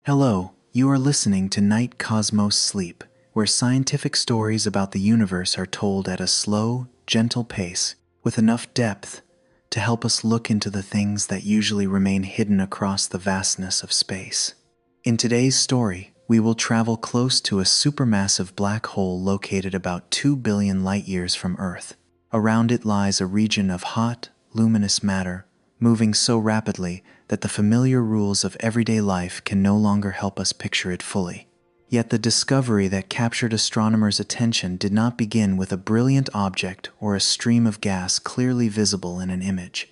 Hello, you are listening to Night Cosmos Sleep, where scientific stories about the universe are told at a slow, gentle pace, with enough depth to help us look into the things that usually remain hidden across the vastness of space. In today's story, we will travel close to a supermassive black hole located about 2 billion light-years from Earth. Around it lies a region of hot, luminous matter, moving so rapidly that the familiar rules of everyday life can no longer help us picture it fully. Yet the discovery that captured astronomers' attention did not begin with a brilliant object or a stream of gas clearly visible in an image.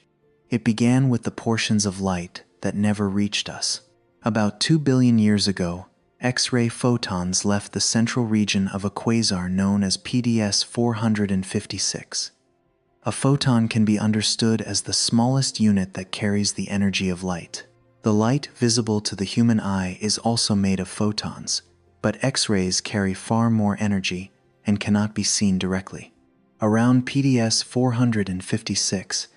It began with the portions of light that never reached us. About 2 billion years ago, X-ray photons left the central region of a quasar known as PDS 456. A photon can be understood as the smallest unit that carries the energy of light. The light visible to the human eye is also made of photons, but X-rays carry far more energy and cannot be seen directly. Around PDS 456,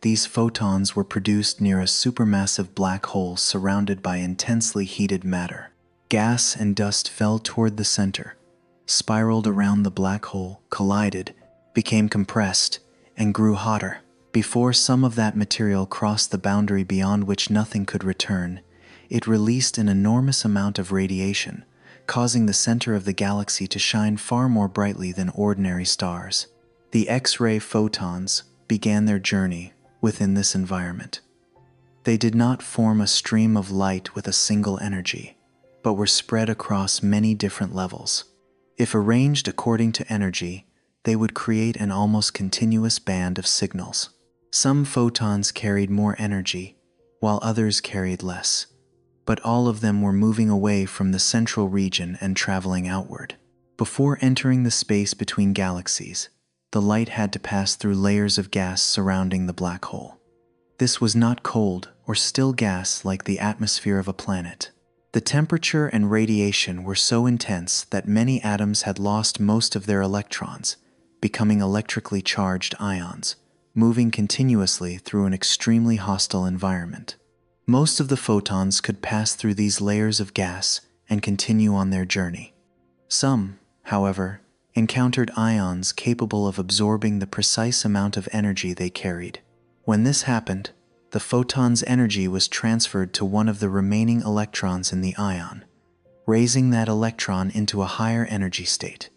these photons were produced near a supermassive black hole surrounded by intensely heated matter. Gas and dust fell toward the center, spiraled around the black hole, collided, became compressed, and grew hotter. Before some of that material crossed the boundary beyond which nothing could return, it released an enormous amount of radiation, causing the center of the galaxy to shine far more brightly than ordinary stars. The X-ray photons began their journey within this environment. They did not form a stream of light with a single energy, but were spread across many different levels. If arranged according to energy, they would create an almost continuous band of signals. Some photons carried more energy, while others carried less, but all of them were moving away from the central region and traveling outward. Before entering the space between galaxies, the light had to pass through layers of gas surrounding the black hole. This was not cold or still gas like the atmosphere of a planet. The temperature and radiation were so intense that many atoms had lost most of their electrons, becoming electrically charged ions, moving continuously through an extremely hostile environment. Most of the photons could pass through these layers of gas and continue on their journey. Some, however, encountered ions capable of absorbing the precise amount of energy they carried. When this happened, the photon's energy was transferred to one of the remaining electrons in the ion, raising that electron into a higher energy state.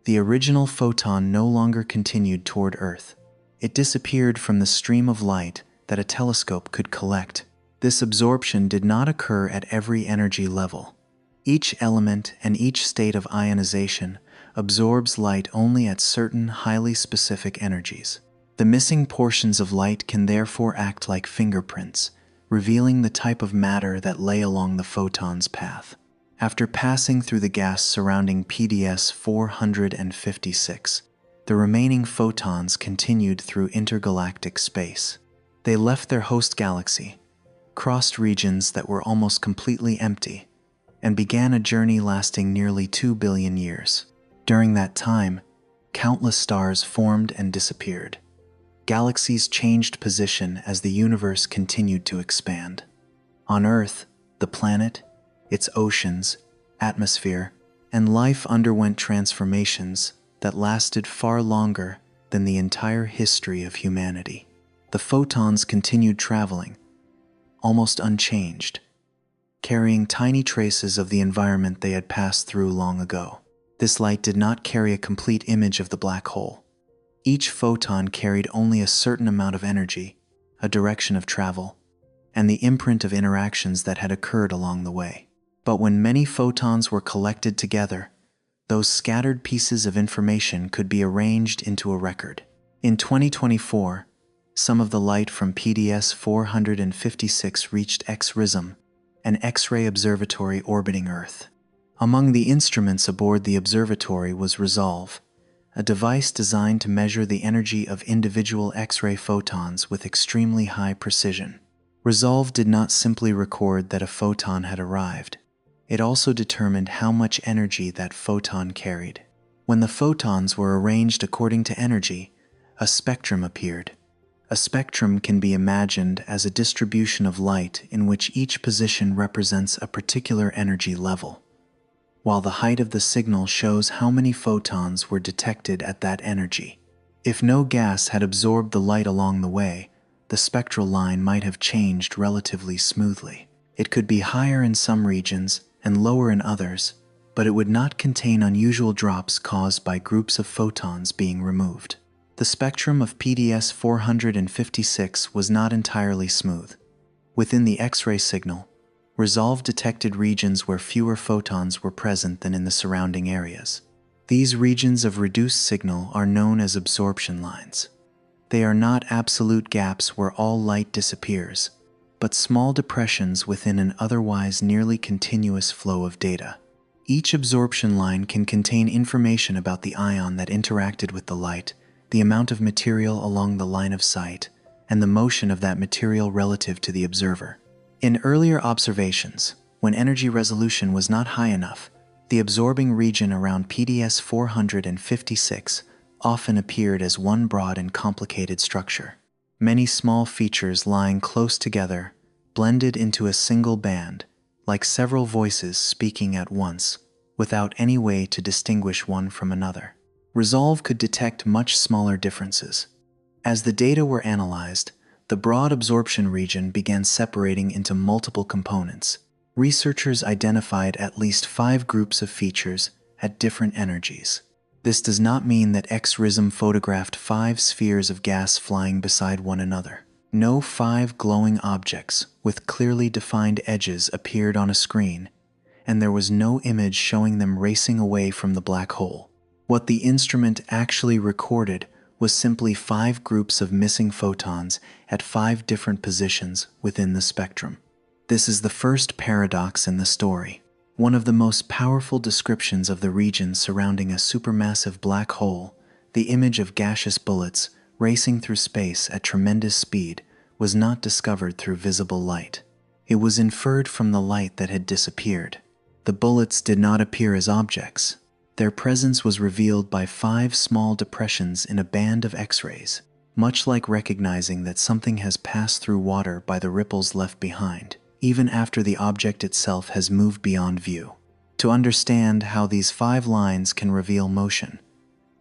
The original photon no longer continued toward Earth. It disappeared from the stream of light that a telescope could collect. This absorption did not occur at every energy level. Each element and each state of ionization absorbs light only at certain highly specific energies. The missing portions of light can therefore act like fingerprints, revealing the type of matter that lay along the photon's path. After passing through the gas surrounding PDS 456, the remaining photons continued through intergalactic space. They left their host galaxy, crossed regions that were almost completely empty, and began a journey lasting nearly 2 billion years. During that time, countless stars formed and disappeared. Galaxies changed position as the universe continued to expand. On Earth, the planet, its oceans, atmosphere, and life underwent transformations that lasted far longer than the entire history of humanity. The photons continued traveling, almost unchanged, carrying tiny traces of the environment they had passed through long ago. This light did not carry a complete image of the black hole. Each photon carried only a certain amount of energy, a direction of travel, and the imprint of interactions that had occurred along the way. But when many photons were collected together, those scattered pieces of information could be arranged into a record. In 2024, some of the light from PDS 456 reached X-RISM, an X-ray observatory orbiting Earth. Among the instruments aboard the observatory was Resolve, a device designed to measure the energy of individual X-ray photons with extremely high precision. Resolve did not simply record that a photon had arrived. It also determined how much energy that photon carried. When the photons were arranged according to energy, a spectrum appeared. A spectrum can be imagined as a distribution of light in which each position represents a particular energy level, while the height of the signal shows how many photons were detected at that energy. If no gas had absorbed the light along the way, the spectral line might have changed relatively smoothly. It could be higher in some regions and lower in others, but it would not contain unusual drops caused by groups of photons being removed. The spectrum of PDS 456 was not entirely smooth. Within the X-ray signal, Resolve detected regions where fewer photons were present than in the surrounding areas. These regions of reduced signal are known as absorption lines. They are not absolute gaps where all light disappears, but small depressions within an otherwise nearly continuous flow of data. Each absorption line can contain information about the ion that interacted with the light, the amount of material along the line of sight, and the motion of that material relative to the observer. In earlier observations, when energy resolution was not high enough, the absorbing region around PDS 456 often appeared as one broad and complicated structure. Many small features lying close together, blended into a single band, like several voices speaking at once, without any way to distinguish one from another. Resolve could detect much smaller differences. As the data were analyzed, the broad absorption region began separating into multiple components. Researchers identified at least 5 groups of features at different energies. This does not mean that X-RISM photographed 5 spheres of gas flying beside one another. No 5 glowing objects with clearly defined edges appeared on a screen, and there was no image showing them racing away from the black hole. What the instrument actually recorded was simply 5 groups of missing photons at 5 different positions within the spectrum. This is the first paradox in the story. One of the most powerful descriptions of the region surrounding a supermassive black hole, the image of gaseous bullets racing through space at tremendous speed, was not discovered through visible light. It was inferred from the light that had disappeared. The bullets did not appear as objects. Their presence was revealed by 5 small depressions in a band of X-rays, much like recognizing that something has passed through water by the ripples left behind, even after the object itself has moved beyond view. To understand how these 5 lines can reveal motion,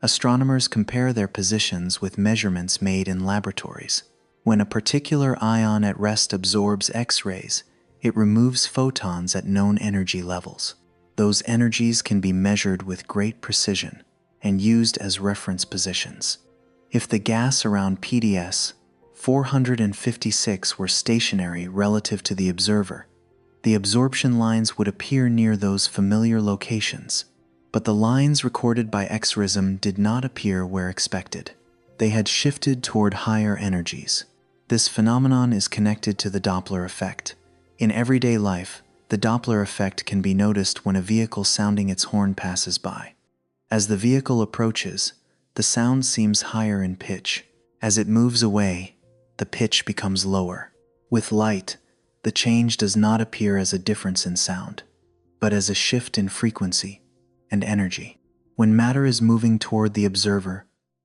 astronomers compare their positions with measurements made in laboratories. When a particular ion at rest absorbs X-rays, it removes photons at known energy levels. Those energies can be measured with great precision and used as reference positions. If the gas around PDS 456 were stationary relative to the observer, the absorption lines would appear near those familiar locations, but the lines recorded by X-RISM did not appear where expected. They had shifted toward higher energies. This phenomenon is connected to the Doppler effect. In everyday life, the Doppler effect can be noticed when a vehicle sounding its horn passes by. As the vehicle approaches, the sound seems higher in pitch. As it moves away, the pitch becomes lower. With light, the change does not appear as a difference in sound, but as a shift in frequency and energy. When matter is moving toward the observer,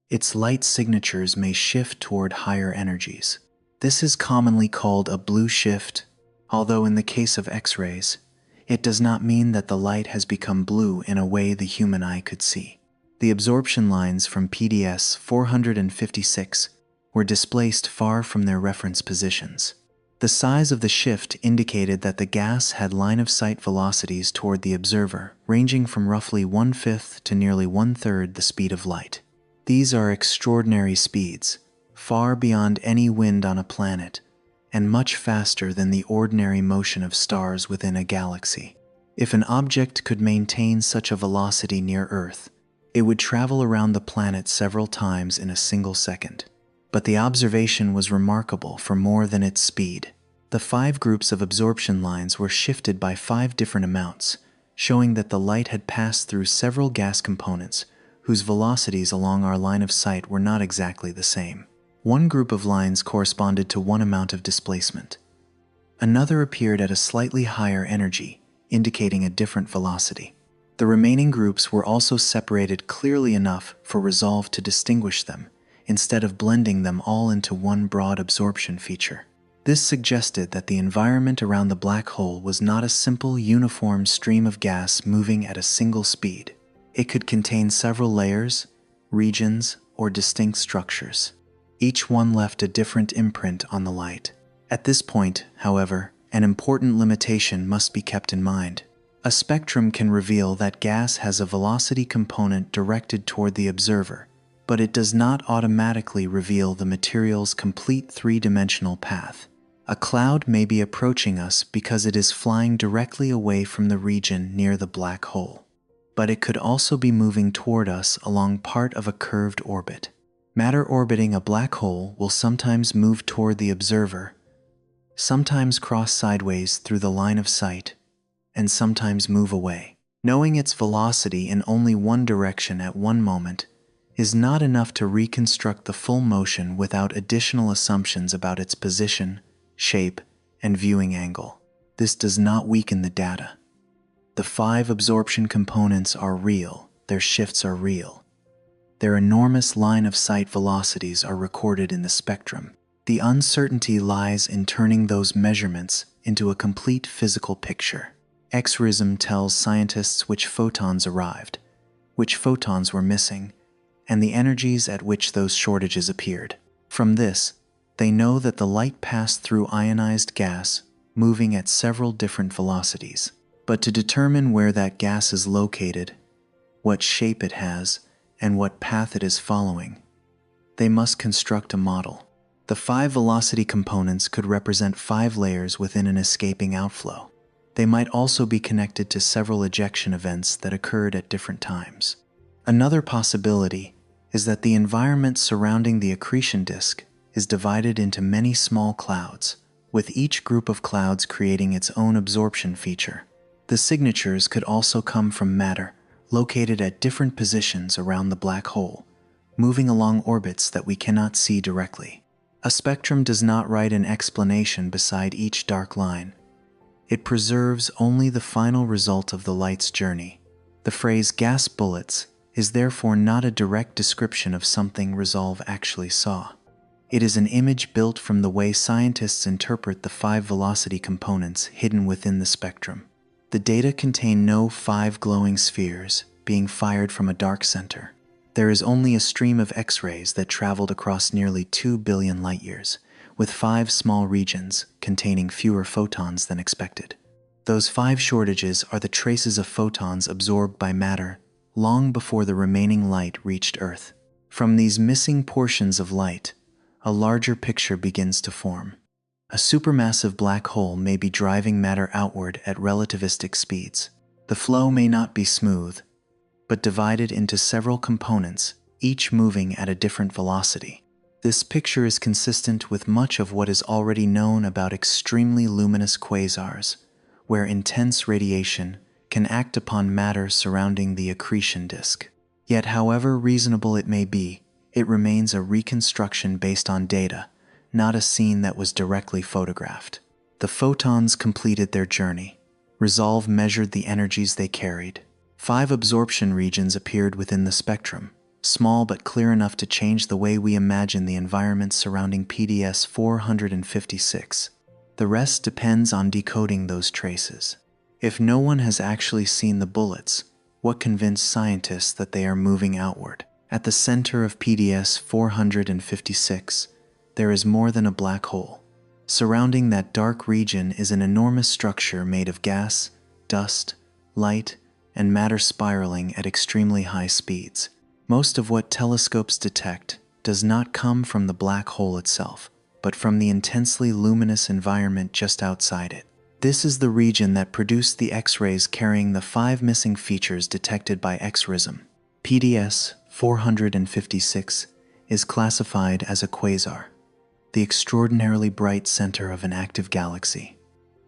its light signatures may shift toward higher energies. This is commonly called a blue shift, although in the case of X-rays, it does not mean that the light has become blue in a way the human eye could see. The absorption lines from PDS 456 were displaced far from their reference positions. The size of the shift indicated that the gas had line-of-sight velocities toward the observer, ranging from roughly 1/5 to nearly 1/3 the speed of light. These are extraordinary speeds, far beyond any wind on a planet, and much faster than the ordinary motion of stars within a galaxy. If an object could maintain such a velocity near Earth, it would travel around the planet several times in a single second. But the observation was remarkable for more than its speed. The 5 groups of absorption lines were shifted by 5 different amounts, showing that the light had passed through several gas components whose velocities along our line of sight were not exactly the same. One group of lines corresponded to one amount of displacement. Another appeared at a slightly higher energy, indicating a different velocity. The remaining groups were also separated clearly enough for Resolve to distinguish them, instead of blending them all into one broad absorption feature. This suggested that the environment around the black hole was not a simple, uniform stream of gas moving at a single speed. It could contain several layers, regions, or distinct structures. Each one left a different imprint on the light. At this point, however, an important limitation must be kept in mind. A spectrum can reveal that gas has a velocity component directed toward the observer, but it does not automatically reveal the material's complete three-dimensional path. A cloud may be approaching us because it is flying directly away from the region near the black hole, but it could also be moving toward us along part of a curved orbit. Matter orbiting a black hole will sometimes move toward the observer, sometimes cross sideways through the line of sight, and sometimes move away. Knowing its velocity in only one direction at one moment is not enough to reconstruct the full motion without additional assumptions about its position, shape, and viewing angle. This does not weaken the data. The 5 absorption components are real, their shifts are real. Their enormous line-of-sight velocities are recorded in the spectrum. The uncertainty lies in turning those measurements into a complete physical picture. X-rism tells scientists which photons arrived, which photons were missing, and the energies at which those shortages appeared. From this, they know that the light passed through ionized gas, moving at several different velocities. But to determine where that gas is located, what shape it has, and what path it is following, they must construct a model. The 5 velocity components could represent 5 layers within an escaping outflow. They might also be connected to several ejection events that occurred at different times. Another possibility is that the environment surrounding the accretion disk is divided into many small clouds, with each group of clouds creating its own absorption feature. The signatures could also come from matter located at different positions around the black hole, moving along orbits that we cannot see directly. A spectrum does not write an explanation beside each dark line. It preserves only the final result of the light's journey. The phrase gas bullets is therefore not a direct description of something Resolve actually saw. It is an image built from the way scientists interpret the 5 velocity components hidden within the spectrum. The data contain no 5 glowing spheres being fired from a dark center. There is only a stream of X-rays that traveled across nearly 2 billion light-years, with 5 small regions containing fewer photons than expected. Those 5 shortages are the traces of photons absorbed by matter long before the remaining light reached Earth. From these missing portions of light, a larger picture begins to form. A supermassive black hole may be driving matter outward at relativistic speeds. The flow may not be smooth, but divided into several components, each moving at a different velocity. This picture is consistent with much of what is already known about extremely luminous quasars, where intense radiation can act upon matter surrounding the accretion disk. Yet, however reasonable it may be, it remains a reconstruction based on data, not a scene that was directly photographed. The photons completed their journey. Resolve measured the energies they carried. 5 absorption regions appeared within the spectrum, small but clear enough to change the way we imagine the environment surrounding PDS 456. The rest depends on decoding those traces. If no one has actually seen the bullets, what convinced scientists that they are moving outward? At the center of PDS 456, there is more than a black hole. Surrounding that dark region is an enormous structure made of gas, dust, light, and matter spiraling at extremely high speeds. Most of what telescopes detect does not come from the black hole itself, but from the intensely luminous environment just outside it. This is the region that produced the X-rays carrying the 5 missing features detected by X-rism. PDS 456 is classified as a quasar, the extraordinarily bright center of an active galaxy.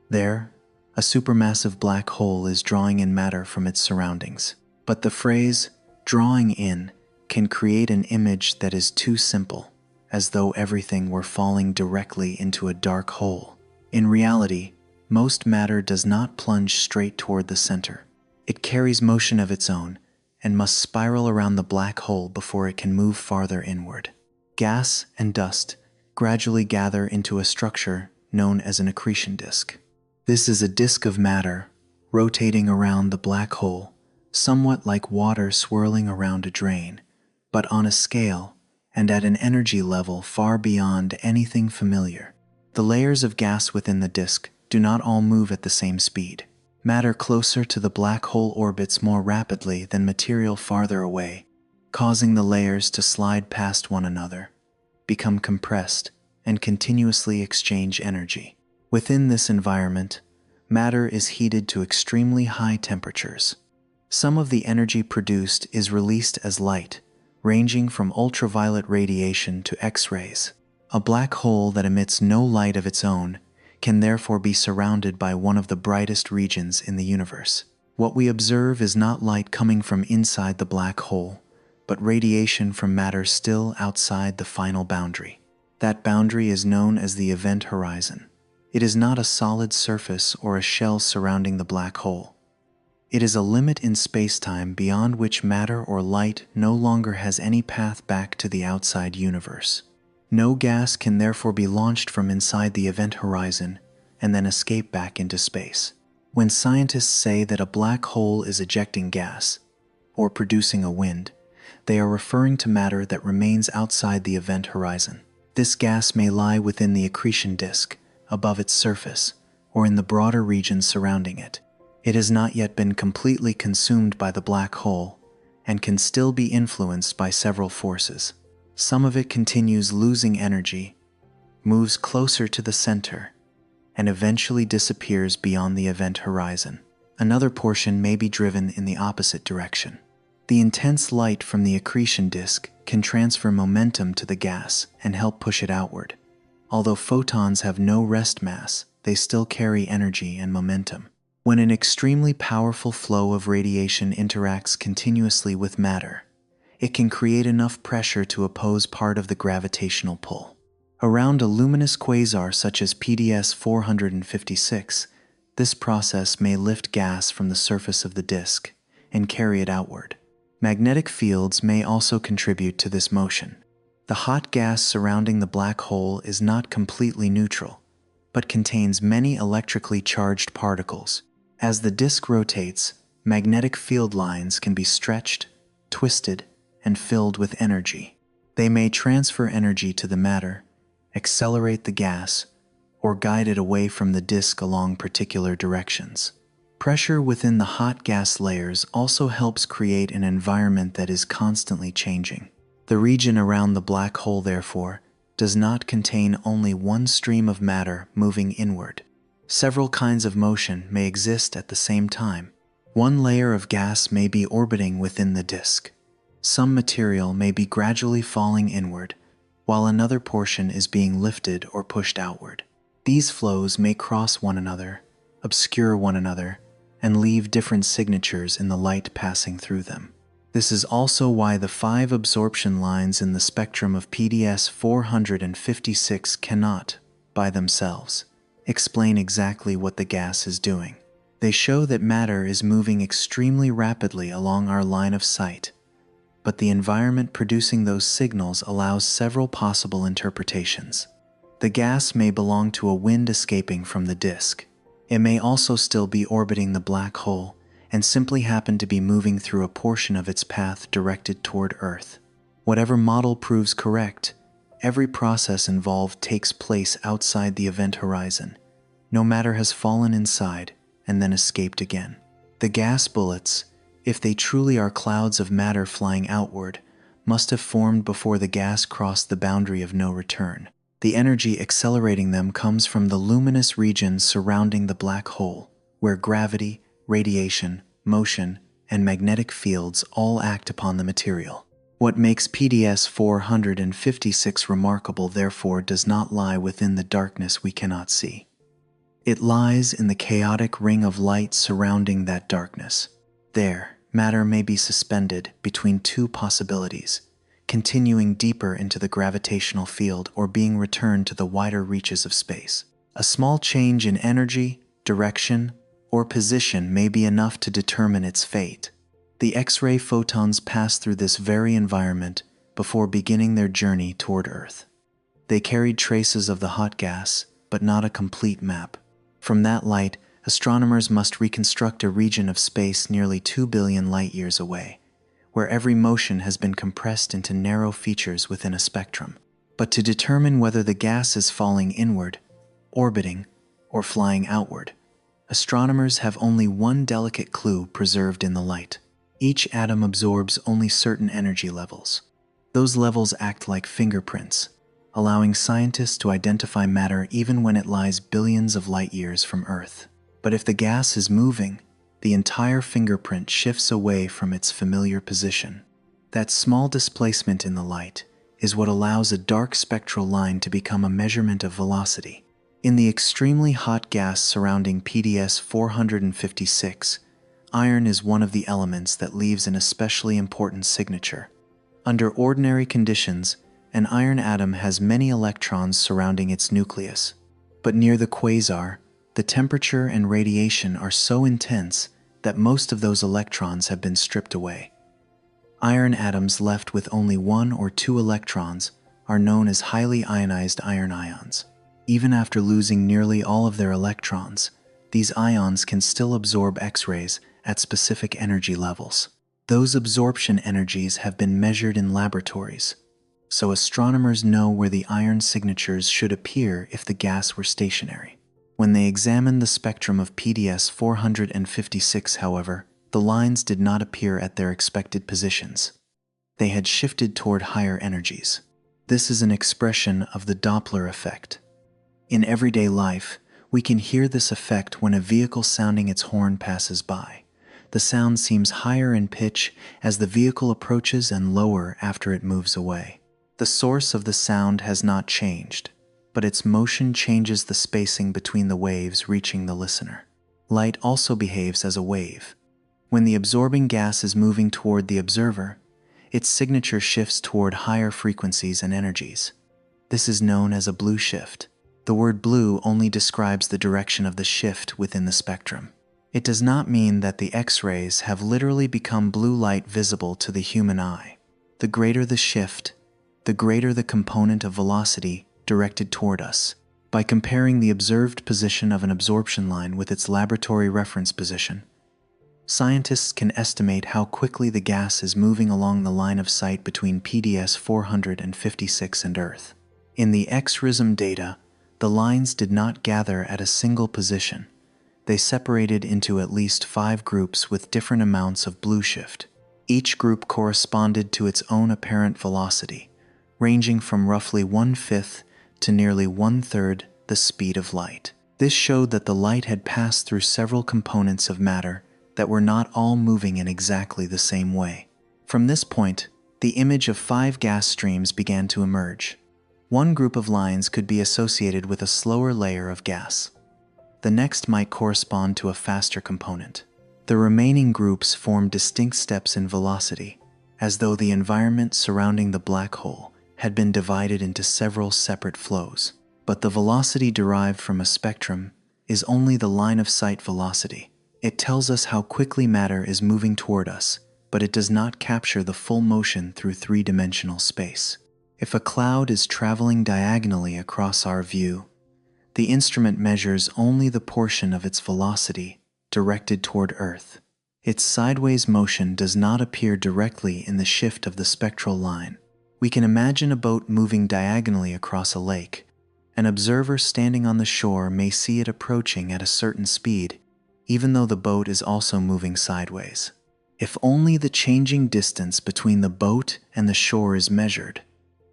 There, a supermassive black hole is drawing in matter from its surroundings. But the phrase, drawing in, can create an image that is too simple, as though everything were falling directly into a dark hole. In reality, most matter does not plunge straight toward the center. It carries motion of its own and must spiral around the black hole before it can move farther inward. gas and dust gradually gather into a structure known as an accretion disk. This is a disk of matter rotating around the black hole, somewhat like water swirling around a drain, but on a scale and at an energy level far beyond anything familiar. The layers of gas within the disk do not all move at the same speed. Matter closer to the black hole orbits more rapidly than material farther away, causing the layers to slide past one another, become compressed, and continuously exchange energy. Within this environment, matter is heated to extremely high temperatures. Some of the energy produced is released as light, ranging from ultraviolet radiation to X-rays. A black hole that emits no light of its own can therefore be surrounded by one of the brightest regions in the universe. What we observe is not light coming from inside the black hole, but radiation from matter still outside the final boundary. That boundary is known as the event horizon. It is not a solid surface or a shell surrounding the black hole. It is a limit in space-time beyond which matter or light no longer has any path back to the outside universe. No gas can therefore be launched from inside the event horizon and then escape back into space. When scientists say that a black hole is ejecting gas or producing a wind, they are referring to matter that remains outside the event horizon. This gas may lie within the accretion disk, above its surface, or in the broader regions surrounding it. It has not yet been completely consumed by the black hole and can still be influenced by several forces. Some of it continues losing energy, moves closer to the center, and eventually disappears beyond the event horizon. Another portion may be driven in the opposite direction. The intense light from the accretion disk can transfer momentum to the gas and help push it outward. Although photons have no rest mass, they still carry energy and momentum. When an extremely powerful flow of radiation interacts continuously with matter, it can create enough pressure to oppose part of the gravitational pull. Around a luminous quasar such as PDS 456, this process may lift gas from the surface of the disk and carry it outward. Magnetic fields may also contribute to this motion. The hot gas surrounding the black hole is not completely neutral, but contains many electrically charged particles. As the disk rotates, magnetic field lines can be stretched, twisted, and filled with energy. They may transfer energy to the matter, accelerate the gas, or guide it away from the disk along particular directions. Pressure within the hot gas layers also helps create an environment that is constantly changing. The region around the black hole, therefore, does not contain only one stream of matter moving inward. Several kinds of motion may exist at the same time. One layer of gas may be orbiting within the disk. Some material may be gradually falling inward, while another portion is being lifted or pushed outward. These flows may cross one another, obscure one another, and leave different signatures in the light passing through them. This is also why the 5 absorption lines in the spectrum of PDS 456 cannot, by themselves, explain exactly what the gas is doing. They show that matter is moving extremely rapidly along our line of sight, but the environment producing those signals allows several possible interpretations. The gas may belong to a wind escaping from the disk. It may also still be orbiting the black hole and simply happen to be moving through a portion of its path directed toward Earth. Whatever model proves correct, every process involved takes place outside the event horizon. No matter has fallen inside and then escaped again. The gas bullets, if they truly are clouds of matter flying outward, must have formed before the gas crossed the boundary of no return. The energy accelerating them comes from the luminous regions surrounding the black hole, where gravity, radiation, motion, and magnetic fields all act upon the material. What makes PDS 456 remarkable, therefore, does not lie within the darkness we cannot see. It lies in the chaotic ring of light surrounding that darkness. There, matter may be suspended between two possibilities: continuing deeper into the gravitational field or being returned to the wider reaches of space. A small change in energy, direction, or position may be enough to determine its fate. The X-ray photons pass through this very environment before beginning their journey toward Earth. They carried traces of the hot gas, but not a complete map. From that light, astronomers must reconstruct a region of space nearly 2 billion light-years away, where every motion has been compressed into narrow features within a spectrum. But to determine whether the gas is falling inward, orbiting, or flying outward, astronomers have only one delicate clue preserved in the light. Each atom absorbs only certain energy levels. Those levels act like fingerprints, allowing scientists to identify matter even when it lies billions of light-years from Earth. But if the gas is moving, the entire fingerprint shifts away from its familiar position. That small displacement in the light is what allows a dark spectral line to become a measurement of velocity. In the extremely hot gas surrounding PDS 456, iron is one of the elements that leaves an especially important signature. Under ordinary conditions, an iron atom has many electrons surrounding its nucleus. But near the quasar, the temperature and radiation are so intense that most of those electrons have been stripped away. Iron atoms left with only 1 or 2 electrons are known as highly ionized iron ions. Even after losing nearly all of their electrons, these ions can still absorb X-rays at specific energy levels. Those absorption energies have been measured in laboratories, so astronomers know where the iron signatures should appear if the gas were stationary. When they examined the spectrum of PDS 456, however, the lines did not appear at their expected positions. They had shifted toward higher energies. This is an expression of the Doppler effect. In everyday life, we can hear this effect when a vehicle sounding its horn passes by. The sound seems higher in pitch as the vehicle approaches and lower after it moves away. The source of the sound has not changed, but its motion changes the spacing between the waves reaching the listener. Light also behaves as a wave. When the absorbing gas is moving toward the observer, its signature shifts toward higher frequencies and energies. This is known as a blue shift. The word blue only describes the direction of the shift within the spectrum. It does not mean that the X-rays have literally become blue light visible to the human eye. The greater the shift, the greater the component of velocity directed toward us. By comparing the observed position of an absorption line with its laboratory reference position, scientists can estimate how quickly the gas is moving along the line of sight between PDS 456 and Earth. In the X-RISM data, the lines did not gather at a single position. They separated into at least 5 groups with different amounts of blue shift. Each group corresponded to its own apparent velocity, ranging from roughly 1/5 to nearly 1/3 the speed of light. This showed that the light had passed through several components of matter that were not all moving in exactly the same way. From this point, the image of 5 gas streams began to emerge. One group of lines could be associated with a slower layer of gas. The next might correspond to a faster component. The remaining groups formed distinct steps in velocity, as though the environment surrounding the black hole had been divided into several separate flows. But the velocity derived from a spectrum is only the line of sight velocity. It tells us how quickly matter is moving toward us, but it does not capture the full motion through 3-dimensional space. If a cloud is traveling diagonally across our view, the instrument measures only the portion of its velocity directed toward Earth. Its sideways motion does not appear directly in the shift of the spectral line. We can imagine a boat moving diagonally across a lake. An observer standing on the shore may see it approaching at a certain speed, even though the boat is also moving sideways. If only the changing distance between the boat and the shore is measured,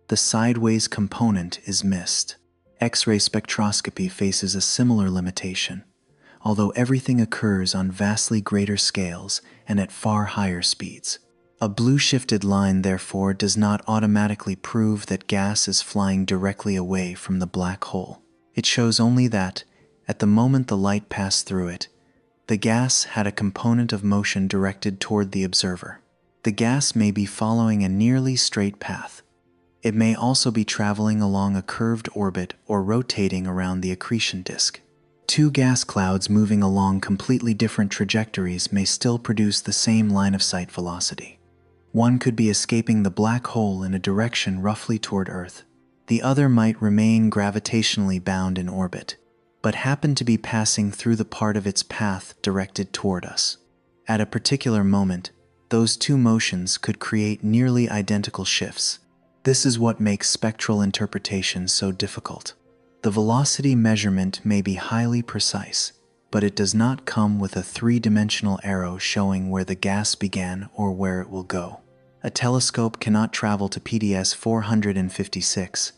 the sideways component is missed. X-ray spectroscopy faces a similar limitation, although everything occurs on vastly greater scales and at far higher speeds. A blue-shifted line, therefore, does not automatically prove that gas is flying directly away from the black hole. It shows only that, at the moment the light passed through it, the gas had a component of motion directed toward the observer. The gas may be following a nearly straight path. It may also be traveling along a curved orbit or rotating around the accretion disk. 2 gas clouds moving along completely different trajectories may still produce the same line-of-sight velocity. One could be escaping the black hole in a direction roughly toward Earth. The other might remain gravitationally bound in orbit, but happen to be passing through the part of its path directed toward us. At a particular moment, those two motions could create nearly identical shifts. This is what makes spectral interpretation so difficult. The velocity measurement may be highly precise, but it does not come with a three-dimensional arrow showing where the gas began or where it will go. A telescope cannot travel to PDS 456,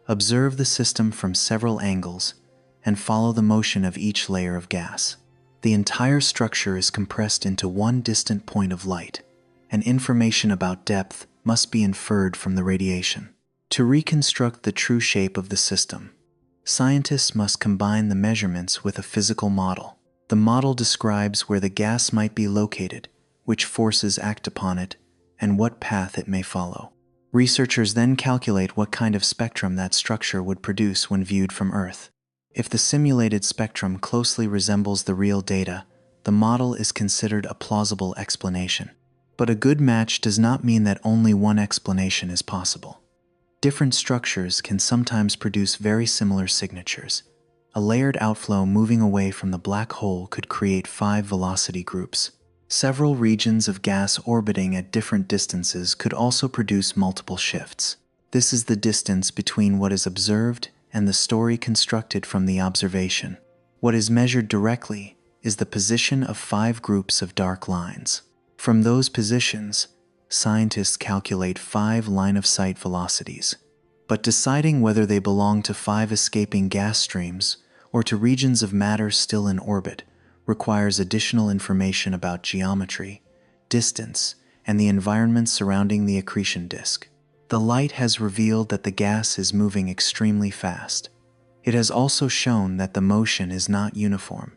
observe the system from several angles, and follow the motion of each layer of gas. The entire structure is compressed into one distant point of light, and information about depth must be inferred from the radiation. To reconstruct the true shape of the system, scientists must combine the measurements with a physical model. The model describes where the gas might be located, which forces act upon it, and what path it may follow. Researchers then calculate what kind of spectrum that structure would produce when viewed from Earth. If the simulated spectrum closely resembles the real data, the model is considered a plausible explanation. But a good match does not mean that only one explanation is possible. Different structures can sometimes produce very similar signatures. A layered outflow moving away from the black hole could create 5 velocity groups. Several regions of gas orbiting at different distances could also produce multiple shifts. This is the distance between what is observed and the story constructed from the observation. What is measured directly is the position of 5 groups of dark lines. From those positions, scientists calculate 5 line-of-sight velocities. But deciding whether they belong to 5 escaping gas streams or to regions of matter still in orbit requires additional information about geometry, distance, and the environment surrounding the accretion disk. The light has revealed that the gas is moving extremely fast. It has also shown that the motion is not uniform.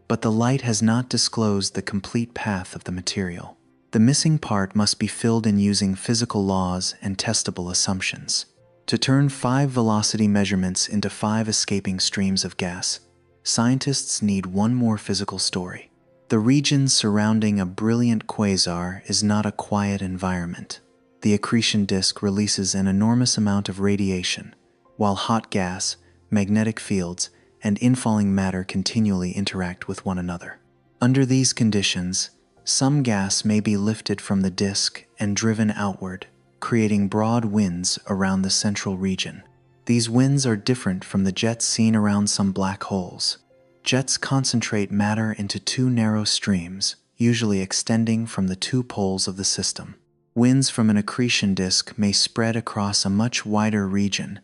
But the light has not disclosed the complete path of the material. The missing part must be filled in using physical laws and testable assumptions. To turn 5 velocity measurements into 5 escaping streams of gas, scientists need one more physical story. The region surrounding a brilliant quasar is not a quiet environment. The accretion disk releases an enormous amount of radiation, while hot gas, magnetic fields, and infalling matter continually interact with one another. Under these conditions, some gas may be lifted from the disk and driven outward, creating broad winds around the central region. These winds are different from the jets seen around some black holes. Jets concentrate matter into 2 narrow streams, usually extending from the 2 poles of the system. Winds from an accretion disk may spread across a much wider region,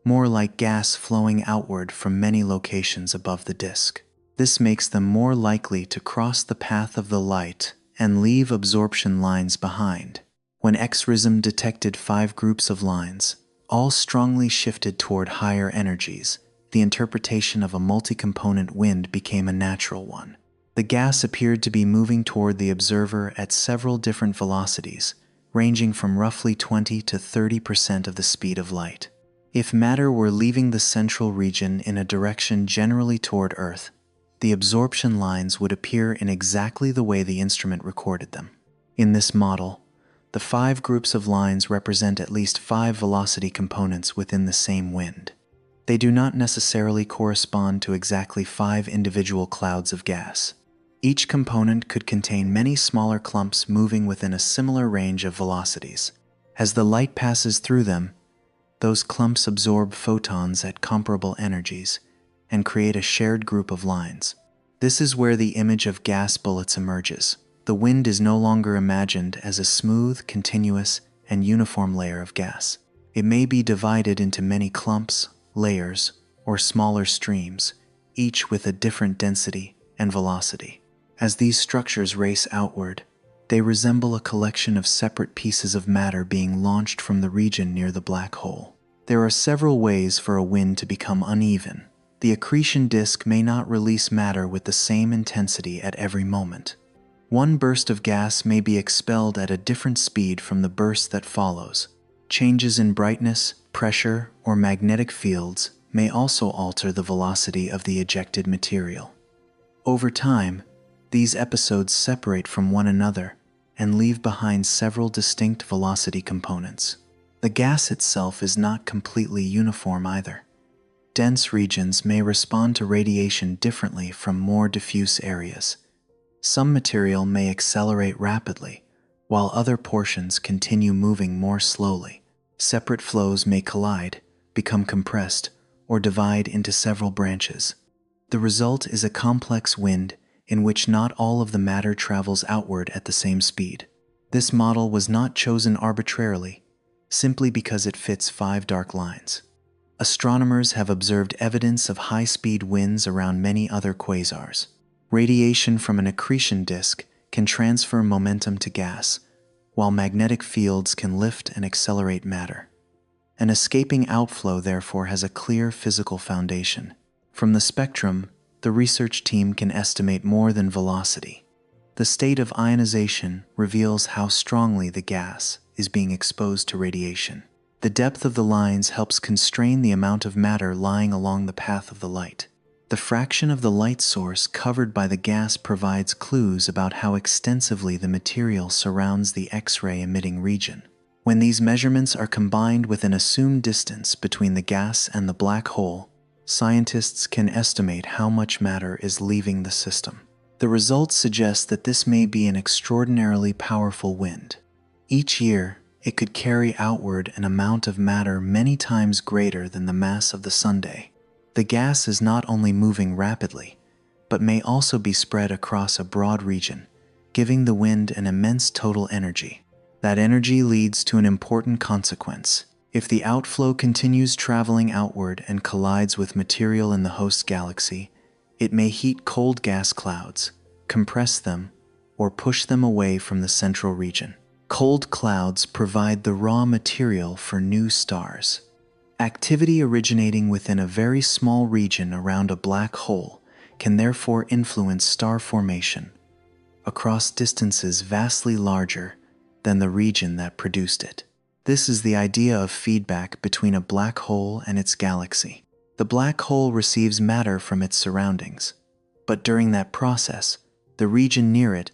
more like gas flowing outward from many locations above the disk. This makes them more likely to cross the path of the light and leave absorption lines behind. When X-RISM detected 5 groups of lines, all strongly shifted toward higher energies, the interpretation of a multi-component wind became a natural one. The gas appeared to be moving toward the observer at several different velocities, ranging from roughly 20 to 30% of the speed of light. If matter were leaving the central region in a direction generally toward Earth, the absorption lines would appear in exactly the way the instrument recorded them. In this model, the 5 groups of lines represent at least 5 velocity components within the same wind. They do not necessarily correspond to exactly 5 individual clouds of gas. Each component could contain many smaller clumps moving within a similar range of velocities. As the light passes through them, those clumps absorb photons at comparable energies and create a shared group of lines. This is where the image of gas bullets emerges. The wind is no longer imagined as a smooth, continuous, and uniform layer of gas. It may be divided into many clumps, layers, or smaller streams, each with a different density and velocity. As these structures race outward, they resemble a collection of separate pieces of matter being launched from the region near the black hole. There are several ways for a wind to become uneven. The accretion disk may not release matter with the same intensity at every moment. One burst of gas may be expelled at a different speed from the burst that follows. Changes in brightness, pressure, or magnetic fields may also alter the velocity of the ejected material. Over time, these episodes separate from one another and leave behind several distinct velocity components. The gas itself is not completely uniform either. Dense regions may respond to radiation differently from more diffuse areas. Some material may accelerate rapidly, while other portions continue moving more slowly. Separate flows may collide, become compressed, or divide into several branches. The result is a complex wind in which not all of the matter travels outward at the same speed. This model was not chosen arbitrarily, simply because it fits 5 dark lines. Astronomers have observed evidence of high-speed winds around many other quasars. Radiation from an accretion disk can transfer momentum to gas, while magnetic fields can lift and accelerate matter. An escaping outflow, therefore, has a clear physical foundation. From the spectrum, the research team can estimate more than velocity. The state of ionization reveals how strongly the gas is being exposed to radiation. The depth of the lines helps constrain the amount of matter lying along the path of the light. The fraction of the light source covered by the gas provides clues about how extensively the material surrounds the X-ray emitting region. When these measurements are combined with an assumed distance between the gas and the black hole, scientists can estimate how much matter is leaving the system. The results suggest that this may be an extraordinarily powerful wind. Each year, it could carry outward an amount of matter many times greater than the mass of the Sunday. The gas is not only moving rapidly, but may also be spread across a broad region, giving the wind an immense total energy. That energy leads to an important consequence. If the outflow continues traveling outward and collides with material in the host galaxy, it may heat cold gas clouds, compress them, or push them away from the central region. Cold clouds provide the raw material for new stars. Activity originating within a very small region around a black hole can therefore influence star formation across distances vastly larger than the region that produced it. This is the idea of feedback between a black hole and its galaxy. The black hole receives matter from its surroundings, but during that process, the region near it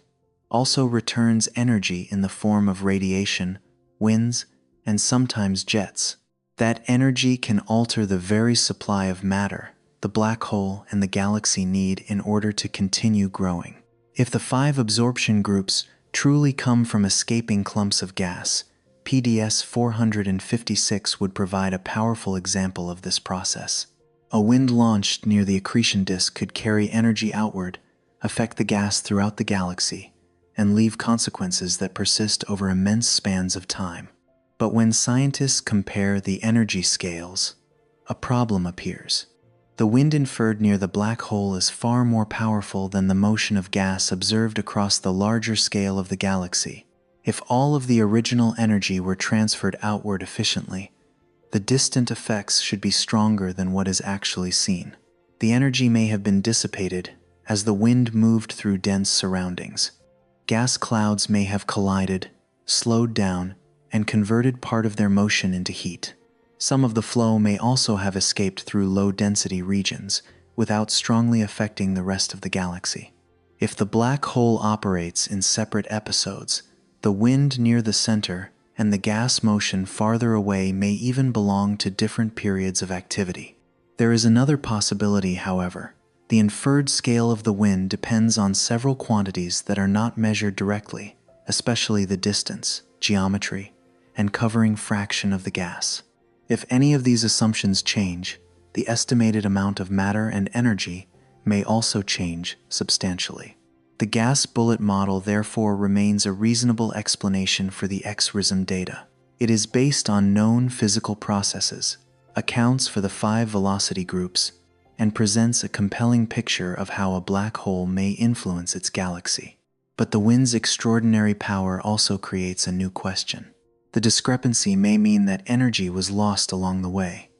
also returns energy in the form of radiation, winds, and sometimes jets. That energy can alter the very supply of matter the black hole and the galaxy need in order to continue growing. If the 5 absorption groups truly come from escaping clumps of gas, PDS 456 would provide a powerful example of this process. A wind launched near the accretion disk could carry energy outward, affect the gas throughout the galaxy, and leave consequences that persist over immense spans of time. But when scientists compare the energy scales, a problem appears. The wind inferred near the black hole is far more powerful than the motion of gas observed across the larger scale of the galaxy. If all of the original energy were transferred outward efficiently, the distant effects should be stronger than what is actually seen. The energy may have been dissipated as the wind moved through dense surroundings. Gas clouds may have collided, slowed down, and converted part of their motion into heat. Some of the flow may also have escaped through low-density regions without strongly affecting the rest of the galaxy. If the black hole operates in separate episodes, the wind near the center and the gas motion farther away may even belong to different periods of activity. There is another possibility, however. The inferred scale of the wind depends on several quantities that are not measured directly, especially the distance, geometry, and covering fraction of the gas. If any of these assumptions change, the estimated amount of matter and energy may also change substantially. The gas bullet model therefore remains a reasonable explanation for the X-RISM data. It is based on known physical processes, accounts for the 5 velocity groups, and presents a compelling picture of how a black hole may influence its galaxy. But the wind's extraordinary power also creates a new question. The discrepancy may mean that energy was lost along the way,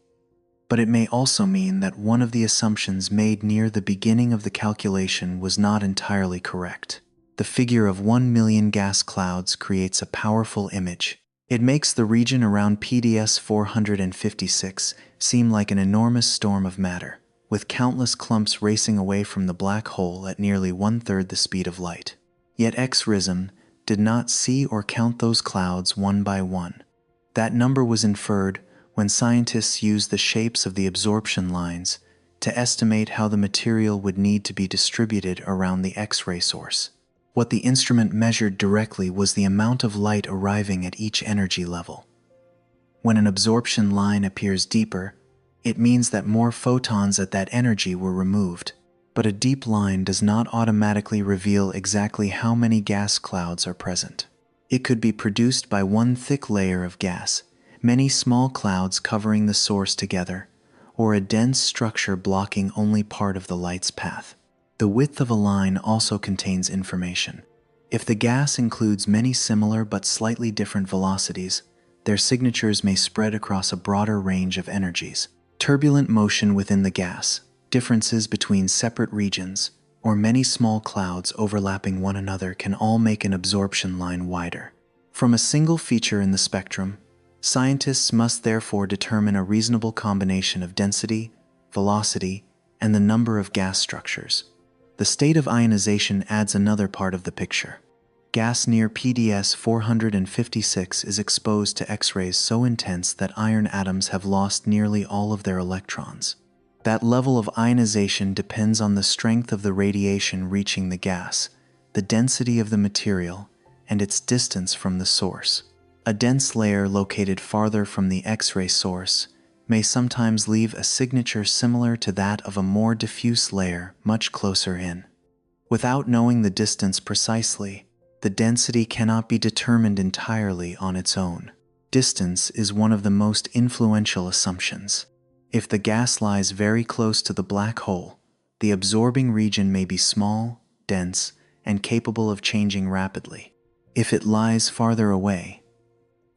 but it may also mean that one of the assumptions made near the beginning of the calculation was not entirely correct. The figure of 1 million gas clouds creates a powerful image. It makes the region around PDS 456 seem like an enormous storm of matter, with countless clumps racing away from the black hole at nearly 1/3 the speed of light. Yet X-RISM did not see or count those clouds one by one. That number was inferred when scientists used the shapes of the absorption lines to estimate how the material would need to be distributed around the X-ray source. What the instrument measured directly was the amount of light arriving at each energy level. When an absorption line appears deeper, it means that more photons at that energy were removed. But a deep line does not automatically reveal exactly how many gas clouds are present. It could be produced by one thick layer of gas, many small clouds covering the source together, or a dense structure blocking only part of the light's path. The width of a line also contains information. If the gas includes many similar but slightly different velocities, their signatures may spread across a broader range of energies. Turbulent motion within the gas, differences between separate regions, or many small clouds overlapping one another can all make an absorption line wider. From a single feature in the spectrum, scientists must therefore determine a reasonable combination of density, velocity, and the number of gas structures. The state of ionization adds another part of the picture. Gas near PDS 456 is exposed to X-rays so intense that iron atoms have lost nearly all of their electrons. That level of ionization depends on the strength of the radiation reaching the gas, the density of the material, and its distance from the source. A dense layer located farther from the X-ray source may sometimes leave a signature similar to that of a more diffuse layer much closer in. Without knowing the distance precisely, the density cannot be determined entirely on its own. Distance is one of the most influential assumptions. If the gas lies very close to the black hole, the absorbing region may be small, dense, and capable of changing rapidly. If it lies farther away,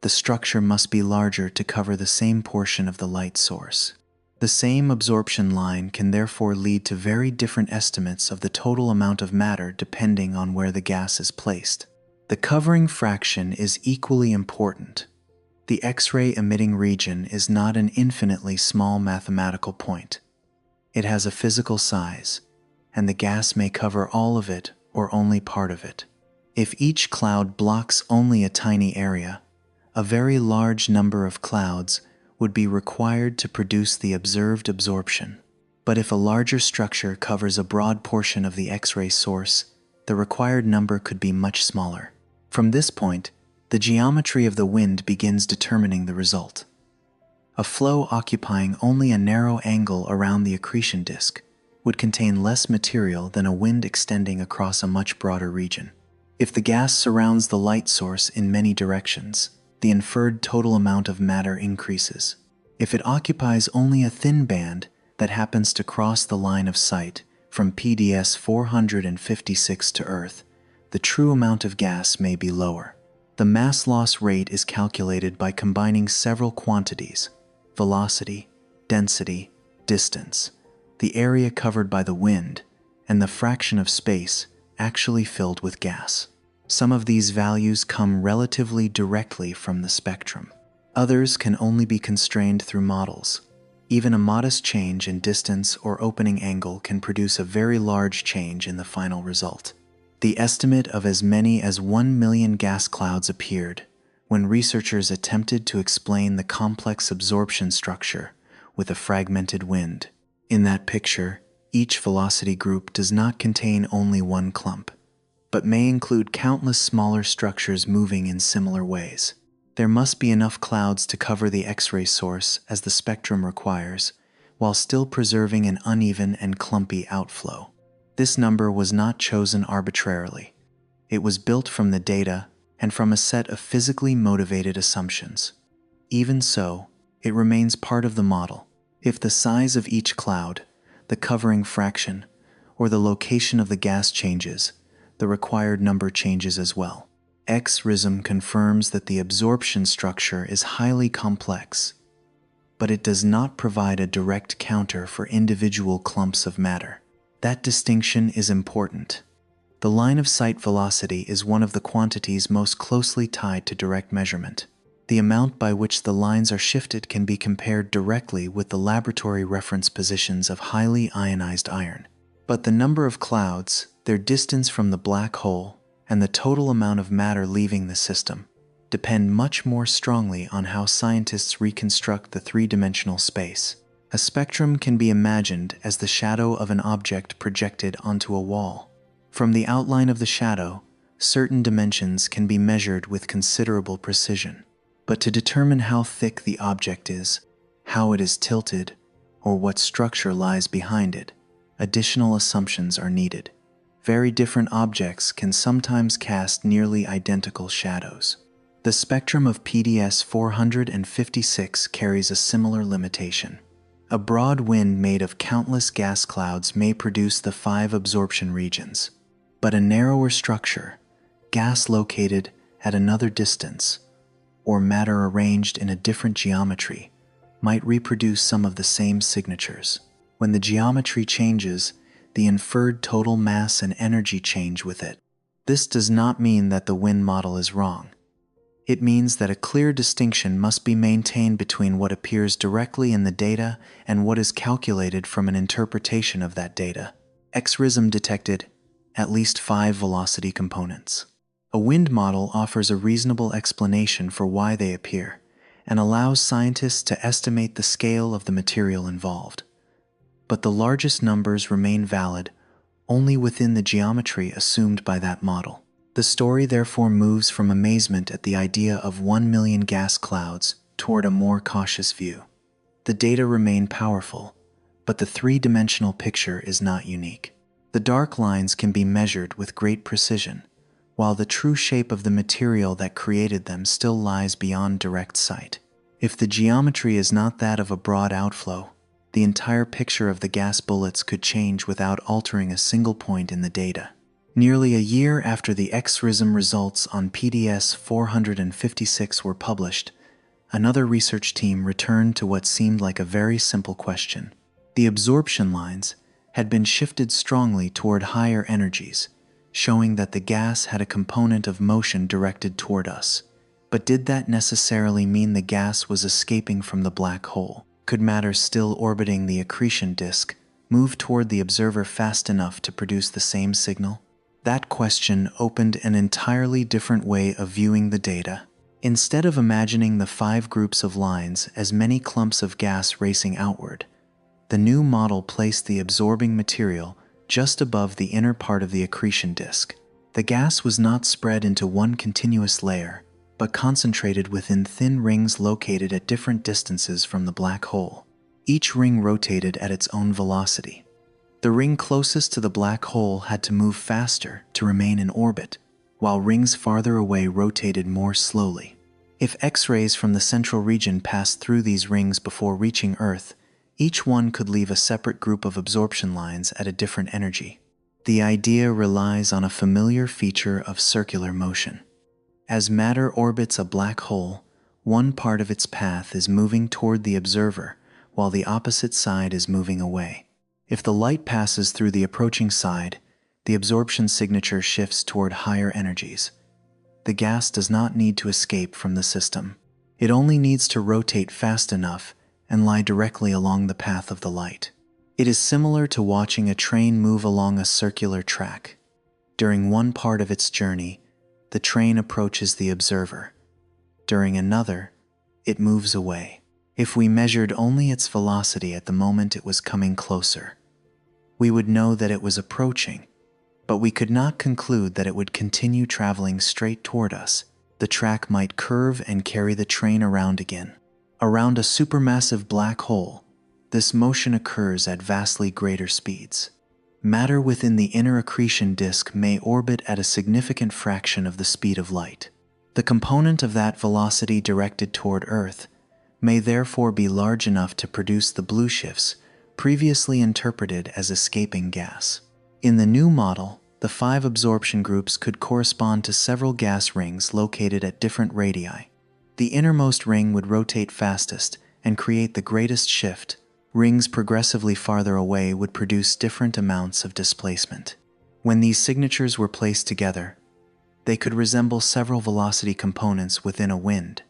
the structure must be larger to cover the same portion of the light source. The same absorption line can therefore lead to very different estimates of the total amount of matter depending on where the gas is placed. The covering fraction is equally important. The X-ray emitting region is not an infinitely small mathematical point. It has a physical size, and the gas may cover all of it or only part of it. If each cloud blocks only a tiny area, a very large number of clouds would be required to produce the observed absorption. But if a larger structure covers a broad portion of the X-ray source, the required number could be much smaller. From this point, the geometry of the wind begins determining the result. A flow occupying only a narrow angle around the accretion disk would contain less material than a wind extending across a much broader region. If the gas surrounds the light source in many directions, the inferred total amount of matter increases. If it occupies only a thin band that happens to cross the line of sight from PDS 456 to Earth, the true amount of gas may be lower. The mass loss rate is calculated by combining several quantities: velocity, density, distance, the area covered by the wind, and the fraction of space actually filled with gas. Some of these values come relatively directly from the spectrum. Others can only be constrained through models. Even a modest change in distance or opening angle can produce a very large change in the final result. The estimate of as many as 1 million gas clouds appeared when researchers attempted to explain the complex absorption structure with a fragmented wind. In that picture, each velocity group does not contain only one clump, but may include countless smaller structures moving in similar ways. There must be enough clouds to cover the X-ray source as the spectrum requires, while still preserving an uneven and clumpy outflow. This number was not chosen arbitrarily. It was built from the data and from a set of physically motivated assumptions. Even so, it remains part of the model. If the size of each cloud, the covering fraction, or the location of the gas changes, the required number changes as well. X-RISM confirms that the absorption structure is highly complex, but it does not provide a direct counter for individual clumps of matter. That distinction is important. The line of sight velocity is one of the quantities most closely tied to direct measurement. The amount by which the lines are shifted can be compared directly with the laboratory reference positions of highly ionized iron. But the number of clouds, their distance from the black hole, and the total amount of matter leaving the system depend much more strongly on how scientists reconstruct the three-dimensional space. A spectrum can be imagined as the shadow of an object projected onto a wall. From the outline of the shadow, certain dimensions can be measured with considerable precision. But to determine how thick the object is, how it is tilted, or what structure lies behind it, additional assumptions are needed. Very different objects can sometimes cast nearly identical shadows. The spectrum of PDS 456 carries a similar limitation. A broad wind made of countless gas clouds may produce the 5 absorption regions, but a narrower structure, gas located at another distance, or matter arranged in a different geometry, might reproduce some of the same signatures. When the geometry changes, the inferred total mass and energy change with it. This does not mean that the wind model is wrong. It means that a clear distinction must be maintained between what appears directly in the data and what is calculated from an interpretation of that data. X-RISM detected at least 5 velocity components. A wind model offers a reasonable explanation for why they appear and allows scientists to estimate the scale of the material involved. But the largest numbers remain valid only within the geometry assumed by that model. The story therefore moves from amazement at the idea of 1 million gas clouds toward a more cautious view. The data remain powerful, but the three-dimensional picture is not unique. The dark lines can be measured with great precision, while the true shape of the material that created them still lies beyond direct sight. If the geometry is not that of a broad outflow, the entire picture of the gas bullets could change without altering a single point in the data. Nearly a year after the X-RISM results on PDS 456 were published, another research team returned to what seemed like a very simple question. The absorption lines had been shifted strongly toward higher energies, showing that the gas had a component of motion directed toward us. But did that necessarily mean the gas was escaping from the black hole? Could matter still orbiting the accretion disk move toward the observer fast enough to produce the same signal? That question opened an entirely different way of viewing the data. Instead of imagining the 5 groups of lines as many clumps of gas racing outward, the new model placed the absorbing material just above the inner part of the accretion disk. The gas was not spread into one continuous layer, but concentrated within thin rings located at different distances from the black hole. Each ring rotated at its own velocity. The ring closest to the black hole had to move faster to remain in orbit, while rings farther away rotated more slowly. If X-rays from the central region passed through these rings before reaching Earth, each one could leave a separate group of absorption lines at a different energy. The idea relies on a familiar feature of circular motion. As matter orbits a black hole, one part of its path is moving toward the observer, while the opposite side is moving away. If the light passes through the approaching side, the absorption signature shifts toward higher energies. The gas does not need to escape from the system. It only needs to rotate fast enough and lie directly along the path of the light. It is similar to watching a train move along a circular track. During one part of its journey, the train approaches the observer. During another, it moves away. If we measured only its velocity at the moment it was coming closer, we would know that it was approaching, but we could not conclude that it would continue traveling straight toward us. The track might curve and carry the train around again. Around a supermassive black hole, this motion occurs at vastly greater speeds. Matter within the inner accretion disk may orbit at a significant fraction of the speed of light. The component of that velocity directed toward Earth may therefore be large enough to produce the blue shifts previously interpreted as escaping gas. In the new model, the 5 absorption groups could correspond to several gas rings located at different radii. The innermost ring would rotate fastest and create the greatest shift. Rings progressively farther away would produce different amounts of displacement. When these signatures were placed together, they could resemble several velocity components within a wind,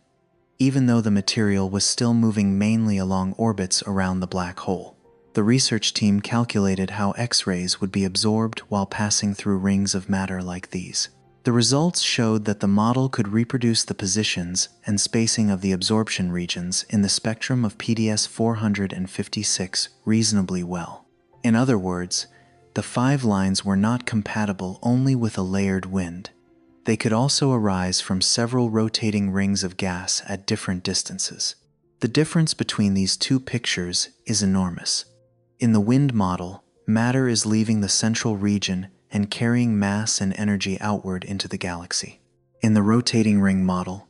even though the material was still moving mainly along orbits around the black hole. The research team calculated how X-rays would be absorbed while passing through rings of matter like these. The results showed that the model could reproduce the positions and spacing of the absorption regions in the spectrum of PDS 456 reasonably well. In other words, the 5 lines were not compatible only with a layered wind. They could also arise from several rotating rings of gas at different distances. The difference between these two pictures is enormous. In the wind model, matter is leaving the central region and carrying mass and energy outward into the galaxy. In the rotating ring model,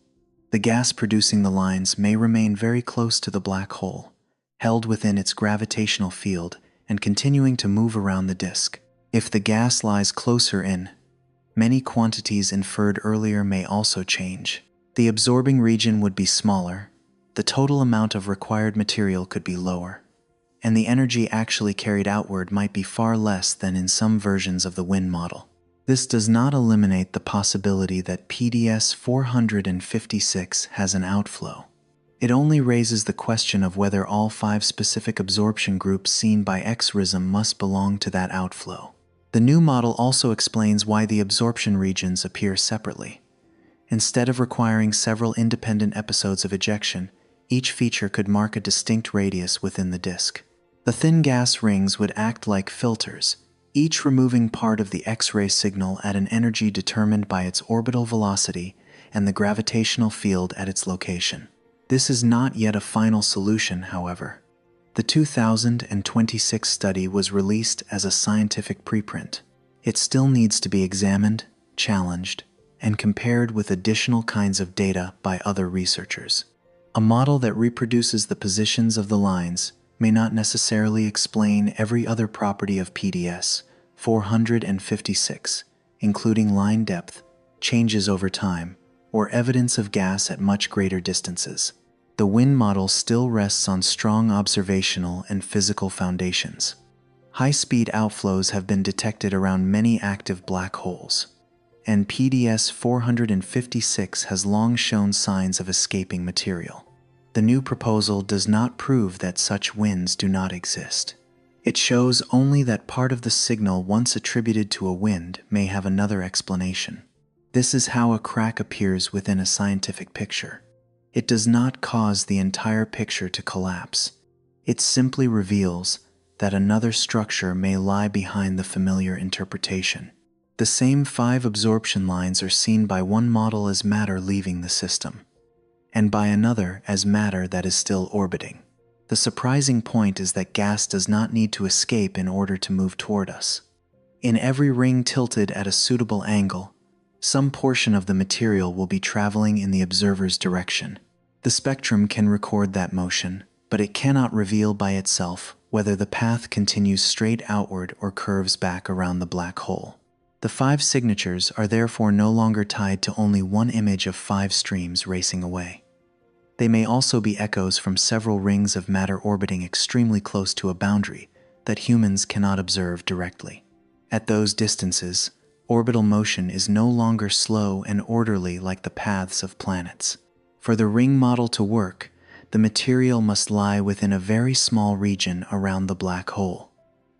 the gas producing the lines may remain very close to the black hole, held within its gravitational field and continuing to move around the disk. If the gas lies closer in, many quantities inferred earlier may also change. The absorbing region would be smaller, the total amount of required material could be lower, and the energy actually carried outward might be far less than in some versions of the wind model. This does not eliminate the possibility that PDS 456 has an outflow. It only raises the question of whether all 5 specific absorption groups seen by X-RISM must belong to that outflow. The new model also explains why the absorption regions appear separately. Instead of requiring several independent episodes of ejection, each feature could mark a distinct radius within the disk. The thin gas rings would act like filters, each removing part of the X-ray signal at an energy determined by its orbital velocity and the gravitational field at its location. This is not yet a final solution, however. The 2026 study was released as a scientific preprint. It still needs to be examined, challenged, and compared with additional kinds of data by other researchers. A model that reproduces the positions of the lines may not necessarily explain every other property of PDS 456, including line depth, changes over time, or evidence of gas at much greater distances. The wind model still rests on strong observational and physical foundations. High-speed outflows have been detected around many active black holes, and PDS 456 has long shown signs of escaping material. The new proposal does not prove that such winds do not exist. It shows only that part of the signal once attributed to a wind may have another explanation. This is how a crack appears within a scientific picture. It does not cause the entire picture to collapse. It simply reveals that another structure may lie behind the familiar interpretation. The same 5 absorption lines are seen by one model as matter leaving the system, and by another as matter that is still orbiting. The surprising point is that gas does not need to escape in order to move toward us. In every ring tilted at a suitable angle, some portion of the material will be traveling in the observer's direction. The spectrum can record that motion, but it cannot reveal by itself whether the path continues straight outward or curves back around the black hole. The 5 signatures are therefore no longer tied to only one image of 5 streams racing away. They may also be echoes from several rings of matter orbiting extremely close to a boundary that humans cannot observe directly. At those distances, orbital motion is no longer slow and orderly like the paths of planets. For the ring model to work, the material must lie within a very small region around the black hole.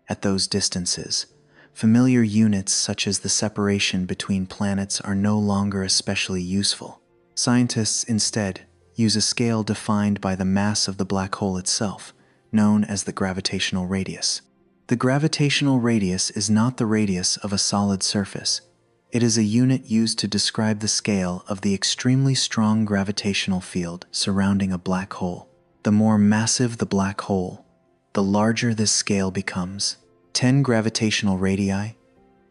At those distances, familiar units such as the separation between planets are no longer especially useful. Scientists instead use a scale defined by the mass of the black hole itself, known as the gravitational radius. The gravitational radius is not the radius of a solid surface. It is a unit used to describe the scale of the extremely strong gravitational field surrounding a black hole. The more massive the black hole, the larger this scale becomes. 10 gravitational radii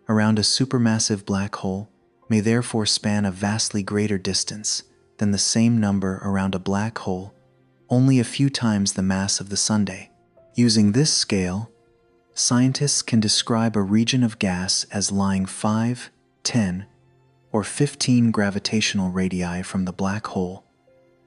around a supermassive black hole may therefore span a vastly greater distance than the same number around a black hole only a few times the mass of the Sunday. Using this scale, scientists can describe a region of gas as lying 5, 10, or 15 gravitational radii from the black hole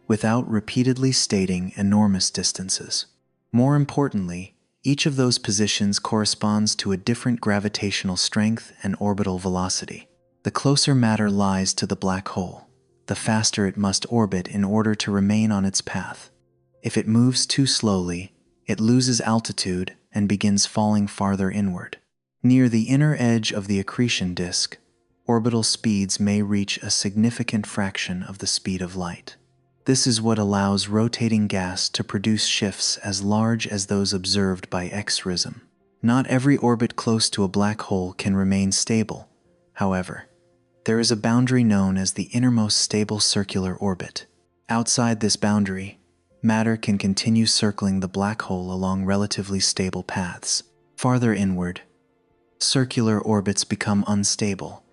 without repeatedly stating enormous distances. More importantly, each of those positions corresponds to a different gravitational strength and orbital velocity. The closer matter lies to the black hole, the faster it must orbit in order to remain on its path. If it moves too slowly, it loses altitude and begins falling farther inward. Near the inner edge of the accretion disk, orbital speeds may reach a significant fraction of the speed of light. This is what allows rotating gas to produce shifts as large as those observed by X-rism. Not every orbit close to a black hole can remain stable, however. There is a boundary known as the innermost stable circular orbit. Outside this boundary, matter can continue circling the black hole along relatively stable paths. Farther inward, circular orbits become unstable,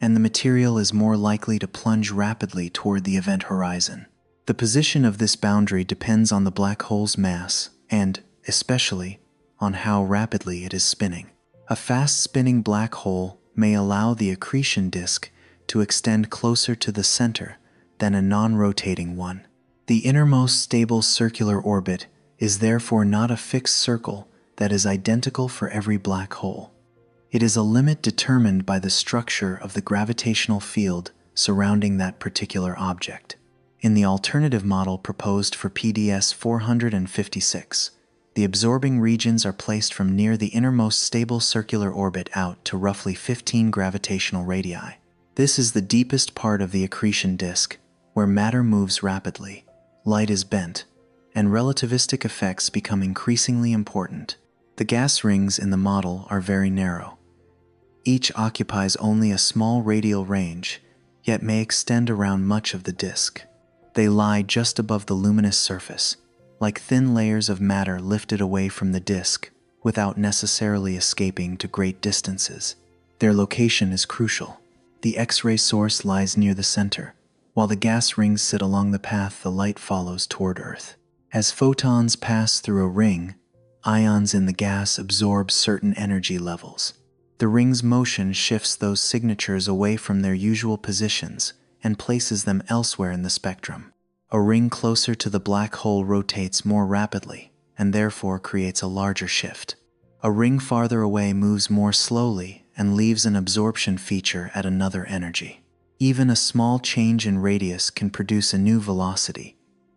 and the material is more likely to plunge rapidly toward the event horizon. The position of this boundary depends on the black hole's mass and, especially, on how rapidly it is spinning. A fast-spinning black hole may allow the accretion disk to extend closer to the center than a non-rotating one. The innermost stable circular orbit is therefore not a fixed circle that is identical for every black hole. It is a limit determined by the structure of the gravitational field surrounding that particular object. In the alternative model proposed for PDS 456, the absorbing regions are placed from near the innermost stable circular orbit out to roughly 15 gravitational radii. This is the deepest part of the accretion disk, where matter moves rapidly, light is bent, and relativistic effects become increasingly important. The gas rings in the model are very narrow. Each occupies only a small radial range, yet may extend around much of the disk. They lie just above the luminous surface, like thin layers of matter lifted away from the disk, without necessarily escaping to great distances. Their location is crucial. The X-ray source lies near the center, while the gas rings sit along the path the light follows toward Earth. As photons pass through a ring, ions in the gas absorb certain energy levels. The ring's motion shifts those signatures away from their usual positions and places them elsewhere in the spectrum. A ring closer to the black hole rotates more rapidly and therefore creates a larger shift. A ring farther away moves more slowly and leaves an absorption feature at another energy. Even a small change in radius can produce a new velocity,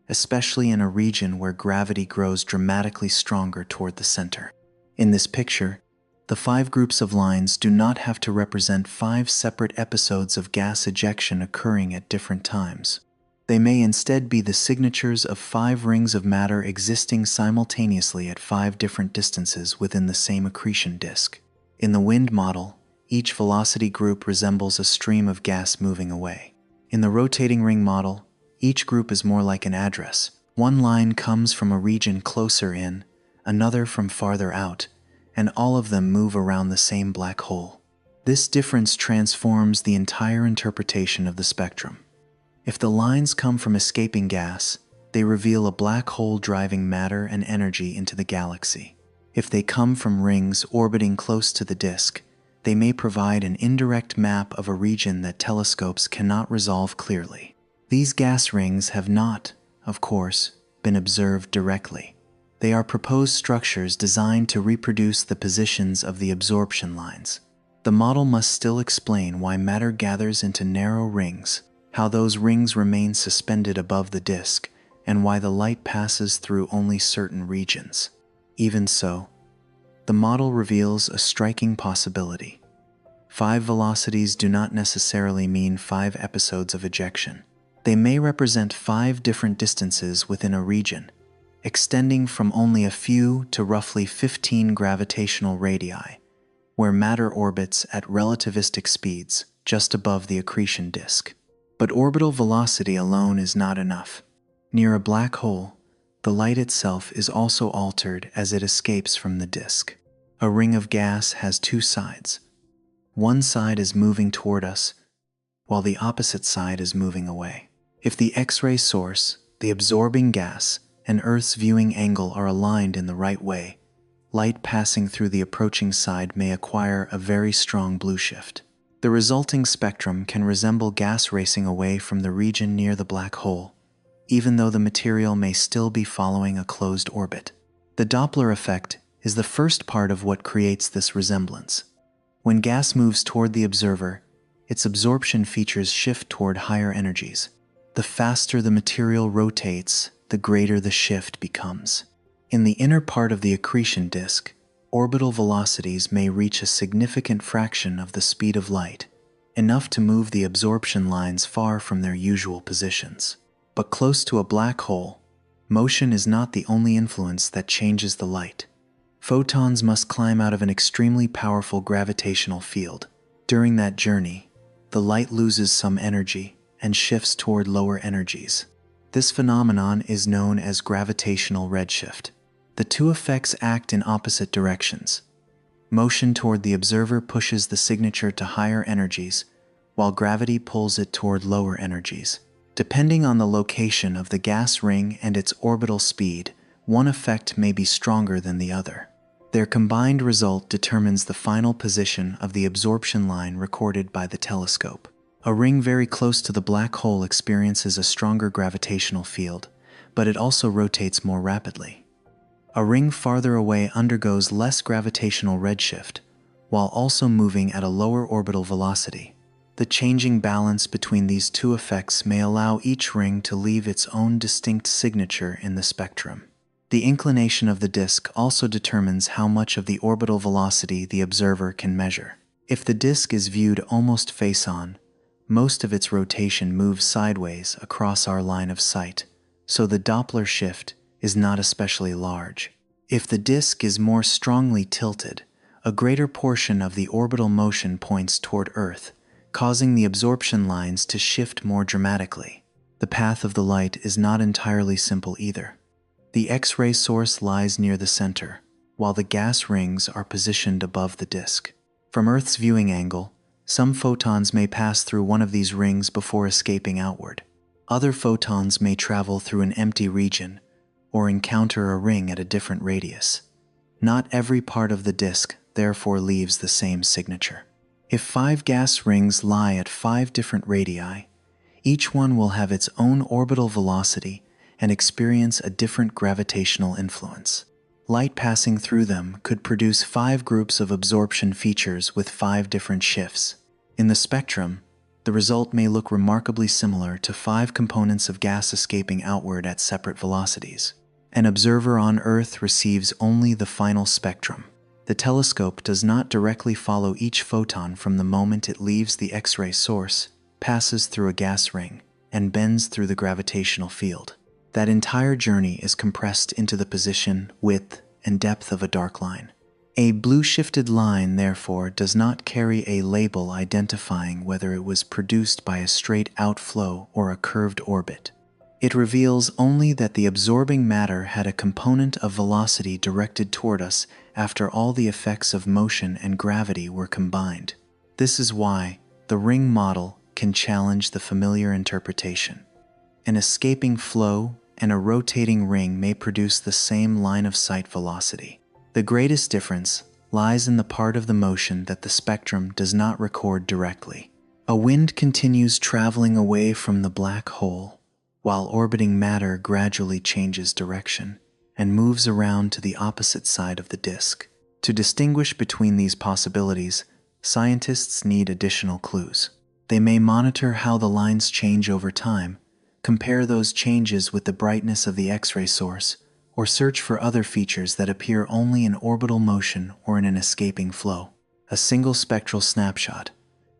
especially in a region where gravity grows dramatically stronger toward the center. In this picture, the 5 groups of lines do not have to represent 5 separate episodes of gas ejection occurring at different times. They may instead be the signatures of 5 rings of matter existing simultaneously at 5 different distances within the same accretion disk. In the wind model, each velocity group resembles a stream of gas moving away. In the rotating ring model, each group is more like an address. One line comes from a region closer in, another from farther out, and all of them move around the same black hole. This difference transforms the entire interpretation of the spectrum. If the lines come from escaping gas, they reveal a black hole driving matter and energy into the galaxy. If they come from rings orbiting close to the disk, they may provide an indirect map of a region that telescopes cannot resolve clearly. These gas rings have not, of course, been observed directly. They are proposed structures designed to reproduce the positions of the absorption lines. The model must still explain why matter gathers into narrow rings, how those rings remain suspended above the disk, and why the light passes through only certain regions. Even so, the model reveals a striking possibility. 5 velocities do not necessarily mean 5 episodes of ejection. They may represent 5 different distances within a region, extending from only a few to roughly 15 gravitational radii, where matter orbits at relativistic speeds just above the accretion disk. But orbital velocity alone is not enough. Near a black hole, the light itself is also altered as it escapes from the disk. A ring of gas has 2 sides. One side is moving toward us, while the opposite side is moving away. If the X-ray source, the absorbing gas, and Earth's viewing angle are aligned in the right way, light passing through the approaching side may acquire a very strong blue shift. The resulting spectrum can resemble gas racing away from the region near the black hole, even though the material may still be following a closed orbit. The Doppler effect is the first part of what creates this resemblance. When gas moves toward the observer, its absorption features shift toward higher energies. The faster the material rotates, the greater the shift becomes. In the inner part of the accretion disk, orbital velocities may reach a significant fraction of the speed of light, enough to move the absorption lines far from their usual positions. But close to a black hole, motion is not the only influence that changes the light. Photons must climb out of an extremely powerful gravitational field. During that journey, the light loses some energy and shifts toward lower energies. This phenomenon is known as gravitational redshift. The two effects act in opposite directions. Motion toward the observer pushes the signature to higher energies, while gravity pulls it toward lower energies. Depending on the location of the gas ring and its orbital speed, one effect may be stronger than the other. Their combined result determines the final position of the absorption line recorded by the telescope. A ring very close to the black hole experiences a stronger gravitational field, but it also rotates more rapidly. A ring farther away undergoes less gravitational redshift, while also moving at a lower orbital velocity. The changing balance between these two effects may allow each ring to leave its own distinct signature in the spectrum. The inclination of the disk also determines how much of the orbital velocity the observer can measure. If the disk is viewed almost face-on, most of its rotation moves sideways across our line of sight, so the Doppler shift is not especially large. If the disk is more strongly tilted, a greater portion of the orbital motion points toward Earth, causing the absorption lines to shift more dramatically. The path of the light is not entirely simple either. The X-ray source lies near the center, while the gas rings are positioned above the disk. From Earth's viewing angle, some photons may pass through one of these rings before escaping outward. Other photons may travel through an empty region or encounter a ring at a different radius. Not every part of the disk therefore leaves the same signature. If 5 gas rings lie at 5 different radii, each one will have its own orbital velocity and experience a different gravitational influence. Light passing through them could produce 5 groups of absorption features with 5 different shifts. In the spectrum, the result may look remarkably similar to 5 components of gas escaping outward at separate velocities. An observer on Earth receives only the final spectrum. The telescope does not directly follow each photon from the moment it leaves the X-ray source, passes through a gas ring, and bends through the gravitational field. That entire journey is compressed into the position, width, and depth of a dark line. A blue-shifted line, therefore, does not carry a label identifying whether it was produced by a straight outflow or a curved orbit. It reveals only that the absorbing matter had a component of velocity directed toward us after all the effects of motion and gravity were combined. This is why the ring model can challenge the familiar interpretation. An escaping flow and a rotating ring may produce the same line-of-sight velocity. The greatest difference lies in the part of the motion that the spectrum does not record directly. A wind continues traveling away from the black hole, while orbiting matter gradually changes direction and moves around to the opposite side of the disk. To distinguish between these possibilities, scientists need additional clues. They may monitor how the lines change over time, compare those changes with the brightness of the X-ray source, or search for other features that appear only in orbital motion or in an escaping flow. A single spectral snapshot,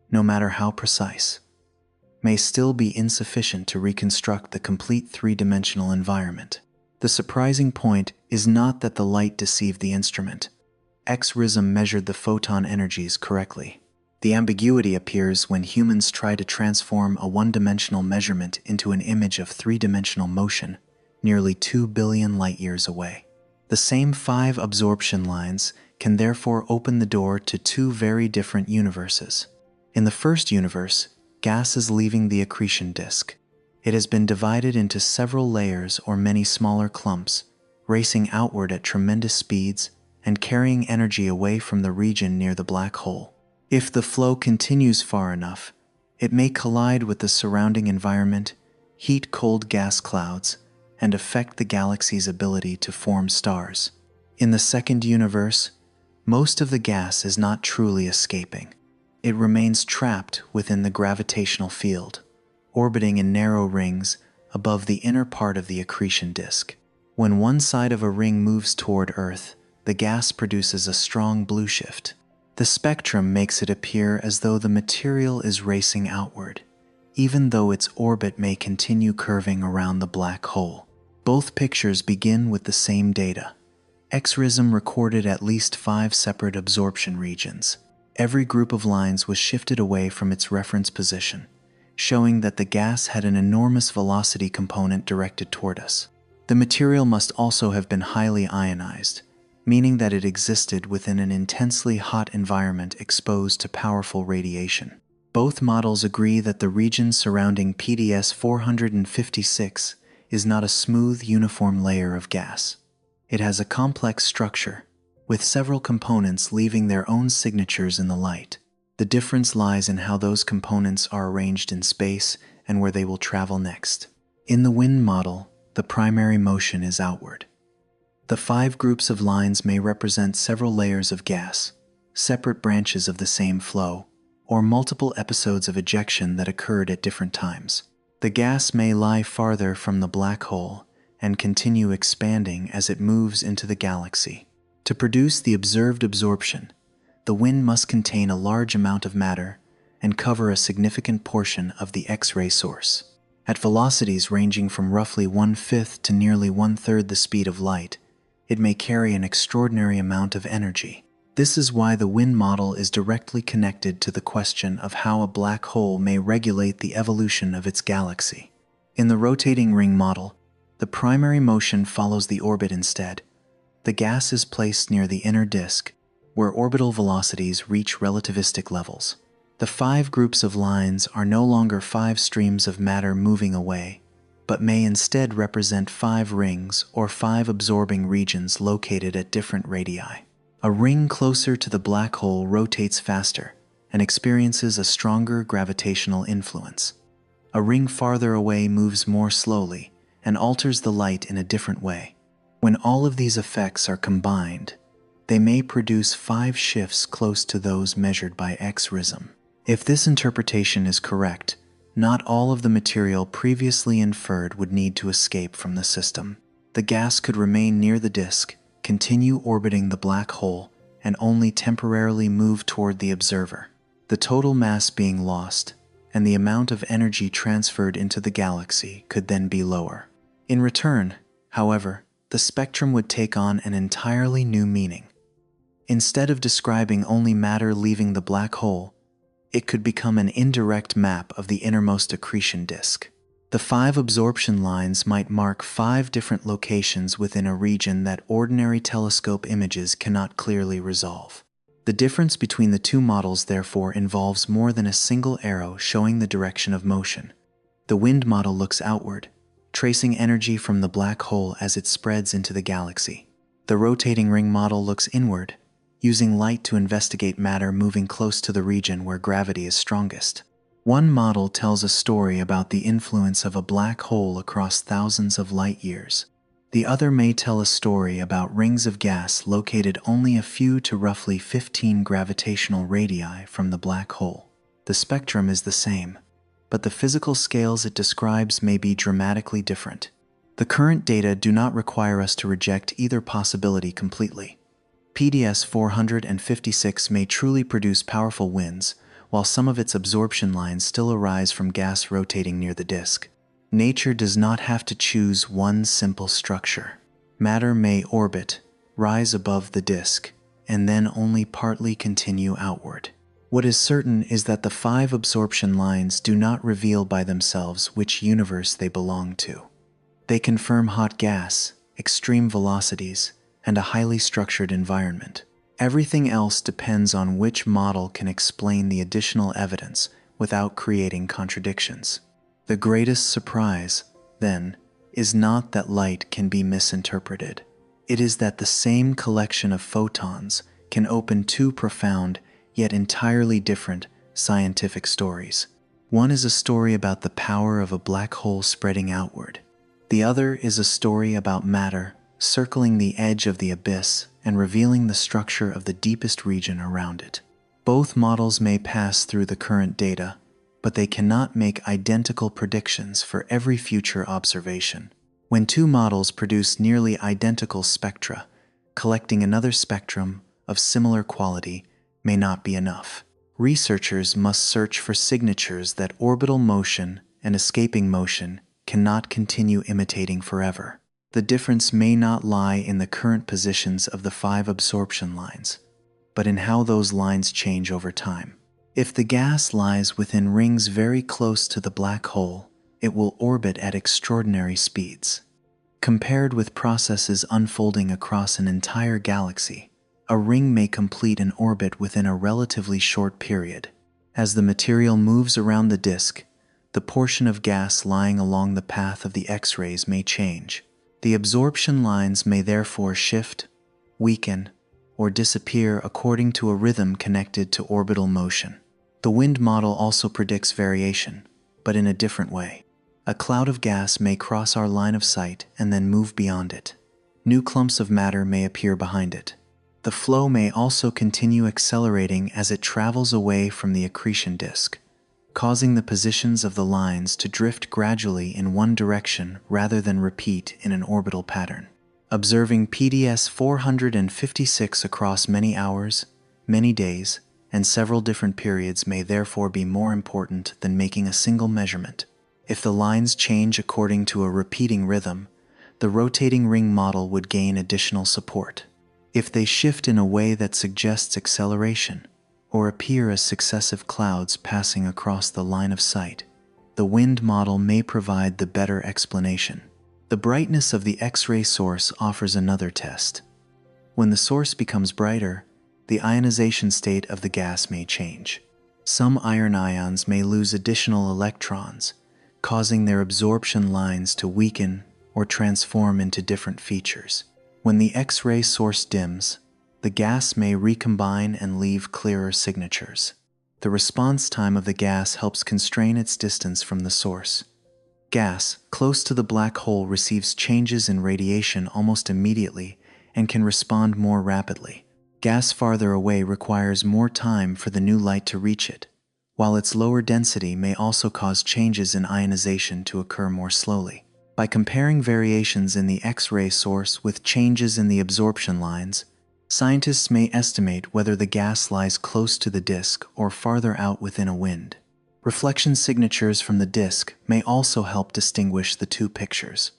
no matter how precise, may still be insufficient to reconstruct the complete three-dimensional environment. The surprising point is not that the light deceived the instrument. X-RISM measured the photon energies correctly. The ambiguity appears when humans try to transform a one-dimensional measurement into an image of three-dimensional motion, nearly 2 billion light-years away. The same 5 absorption lines can therefore open the door to 2 very different universes. In the first universe, gas is leaving the accretion disk. It has been divided into several layers or many smaller clumps, racing outward at tremendous speeds and carrying energy away from the region near the black hole. If the flow continues far enough, it may collide with the surrounding environment, heat cold gas clouds, and affect the galaxy's ability to form stars. In the second universe, most of the gas is not truly escaping. It remains trapped within the gravitational field, orbiting in narrow rings above the inner part of the accretion disk. When one side of a ring moves toward Earth, the gas produces a strong blue shift. The spectrum makes it appear as though the material is racing outward, even though its orbit may continue curving around the black hole. Both pictures begin with the same data. X-RISM recorded at least 5 separate absorption regions. Every group of lines was shifted away from its reference position, showing that the gas had an enormous velocity component directed toward us. The material must also have been highly ionized, meaning that it existed within an intensely hot environment exposed to powerful radiation. Both models agree that the region surrounding PDS 456 is not a smooth, uniform layer of gas. It has a complex structure, with several components leaving their own signatures in the light. The difference lies in how those components are arranged in space and where they will travel next. In the wind model, the primary motion is outward. The 5 groups of lines may represent several layers of gas, separate branches of the same flow, or multiple episodes of ejection that occurred at different times. The gas may lie farther from the black hole and continue expanding as it moves into the galaxy. To produce the observed absorption, the wind must contain a large amount of matter and cover a significant portion of the X-ray source. At velocities ranging from roughly 1/5 to nearly 1/3 the speed of light, it may carry an extraordinary amount of energy. This is why the wind model is directly connected to the question of how a black hole may regulate the evolution of its galaxy. In the rotating ring model, the primary motion follows the orbit instead. The gas is placed near the inner disk, where orbital velocities reach relativistic levels. The 5 groups of lines are no longer 5 streams of matter moving away, but may instead represent 5 rings or 5 absorbing regions located at different radii. A ring closer to the black hole rotates faster and experiences a stronger gravitational influence. A ring farther away moves more slowly and alters the light in a different way. When all of these effects are combined, they may produce 5 shifts close to those measured by X-RISM. If this interpretation is correct, not all of the material previously inferred would need to escape from the system. The gas could remain near the disk, continue orbiting the black hole, and only temporarily move toward the observer. The total mass being lost, and the amount of energy transferred into the galaxy could then be lower. In return, however, the spectrum would take on an entirely new meaning. Instead of describing only matter leaving the black hole, it could become an indirect map of the innermost accretion disk. The 5 absorption lines might mark 5 different locations within a region that ordinary telescope images cannot clearly resolve. The difference between the 2 models therefore involves more than a single arrow showing the direction of motion. The wind model looks outward, tracing energy from the black hole as it spreads into the galaxy. The rotating ring model looks inward, using light to investigate matter moving close to the region where gravity is strongest. One model tells a story about the influence of a black hole across thousands of light years. The other may tell a story about rings of gas located only a few to roughly 15 gravitational radii from the black hole. The spectrum is the same, but the physical scales it describes may be dramatically different. The current data do not require us to reject either possibility completely. PDS 456 may truly produce powerful winds, while some of its absorption lines still arise from gas rotating near the disk. Nature does not have to choose one simple structure. Matter may orbit, rise above the disk, and then only partly continue outward. What is certain is that the 5 absorption lines do not reveal by themselves which universe they belong to. They confirm hot gas, extreme velocities, and a highly structured environment. Everything else depends on which model can explain the additional evidence without creating contradictions. The greatest surprise, then, is not that light can be misinterpreted. It is that the same collection of photons can open 2 profound, yet entirely different, scientific stories. One is a story about the power of a black hole spreading outward. The other is a story about matter circling the edge of the abyss and revealing the structure of the deepest region around it. Both models may pass through the current data, but they cannot make identical predictions for every future observation. When 2 models produce nearly identical spectra, collecting another spectrum of similar quality may not be enough. Researchers must search for signatures that orbital motion and escaping motion cannot continue imitating forever. The difference may not lie in the current positions of the 5 absorption lines, but in how those lines change over time. If the gas lies within rings very close to the black hole, it will orbit at extraordinary speeds. Compared with processes unfolding across an entire galaxy, a ring may complete an orbit within a relatively short period. As the material moves around the disk, the portion of gas lying along the path of the X-rays may change. The absorption lines may therefore shift, weaken, or disappear according to a rhythm connected to orbital motion. The wind model also predicts variation, but in a different way. A cloud of gas may cross our line of sight and then move beyond it. New clumps of matter may appear behind it. The flow may also continue accelerating as it travels away from the accretion disk, causing the positions of the lines to drift gradually in one direction rather than repeat in an orbital pattern. Observing PDS 456 across many hours, many days, and several different periods may therefore be more important than making a single measurement. If the lines change according to a repeating rhythm, the rotating ring model would gain additional support. If they shift in a way that suggests acceleration, or appear as successive clouds passing across the line of sight, the wind model may provide the better explanation. The brightness of the X-ray source offers another test. When the source becomes brighter, the ionization state of the gas may change. Some iron ions may lose additional electrons, causing their absorption lines to weaken or transform into different features. When the X-ray source dims, the gas may recombine and leave clearer signatures. The response time of the gas helps constrain its distance from the source. Gas close to the black hole receives changes in radiation almost immediately and can respond more rapidly. Gas farther away requires more time for the new light to reach it, while its lower density may also cause changes in ionization to occur more slowly. By comparing variations in the X-ray source with changes in the absorption lines, scientists may estimate whether the gas lies close to the disk or farther out within a wind. Reflection signatures from the disk may also help distinguish the two pictures.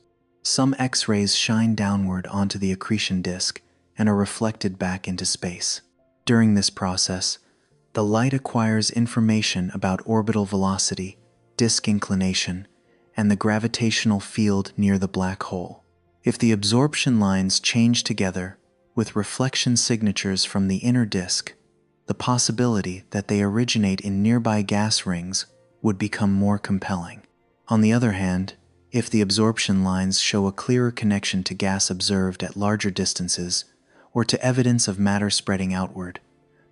Some X-rays shine downward onto the accretion disk and are reflected back into space. During this process, the light acquires information about orbital velocity, disk inclination, and the gravitational field near the black hole. If the absorption lines change together with reflection signatures from the inner disk, the possibility that they originate in nearby gas rings would become more compelling. On the other hand, if the absorption lines show a clearer connection to gas observed at larger distances or to evidence of matter spreading outward,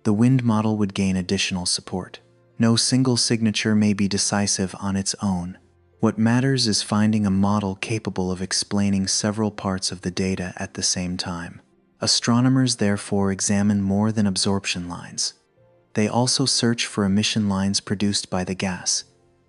the wind model would gain additional support. No single signature may be decisive on its own. What matters is finding a model capable of explaining several parts of the data at the same time. Astronomers therefore examine more than absorption lines. They also search for emission lines produced by the gas,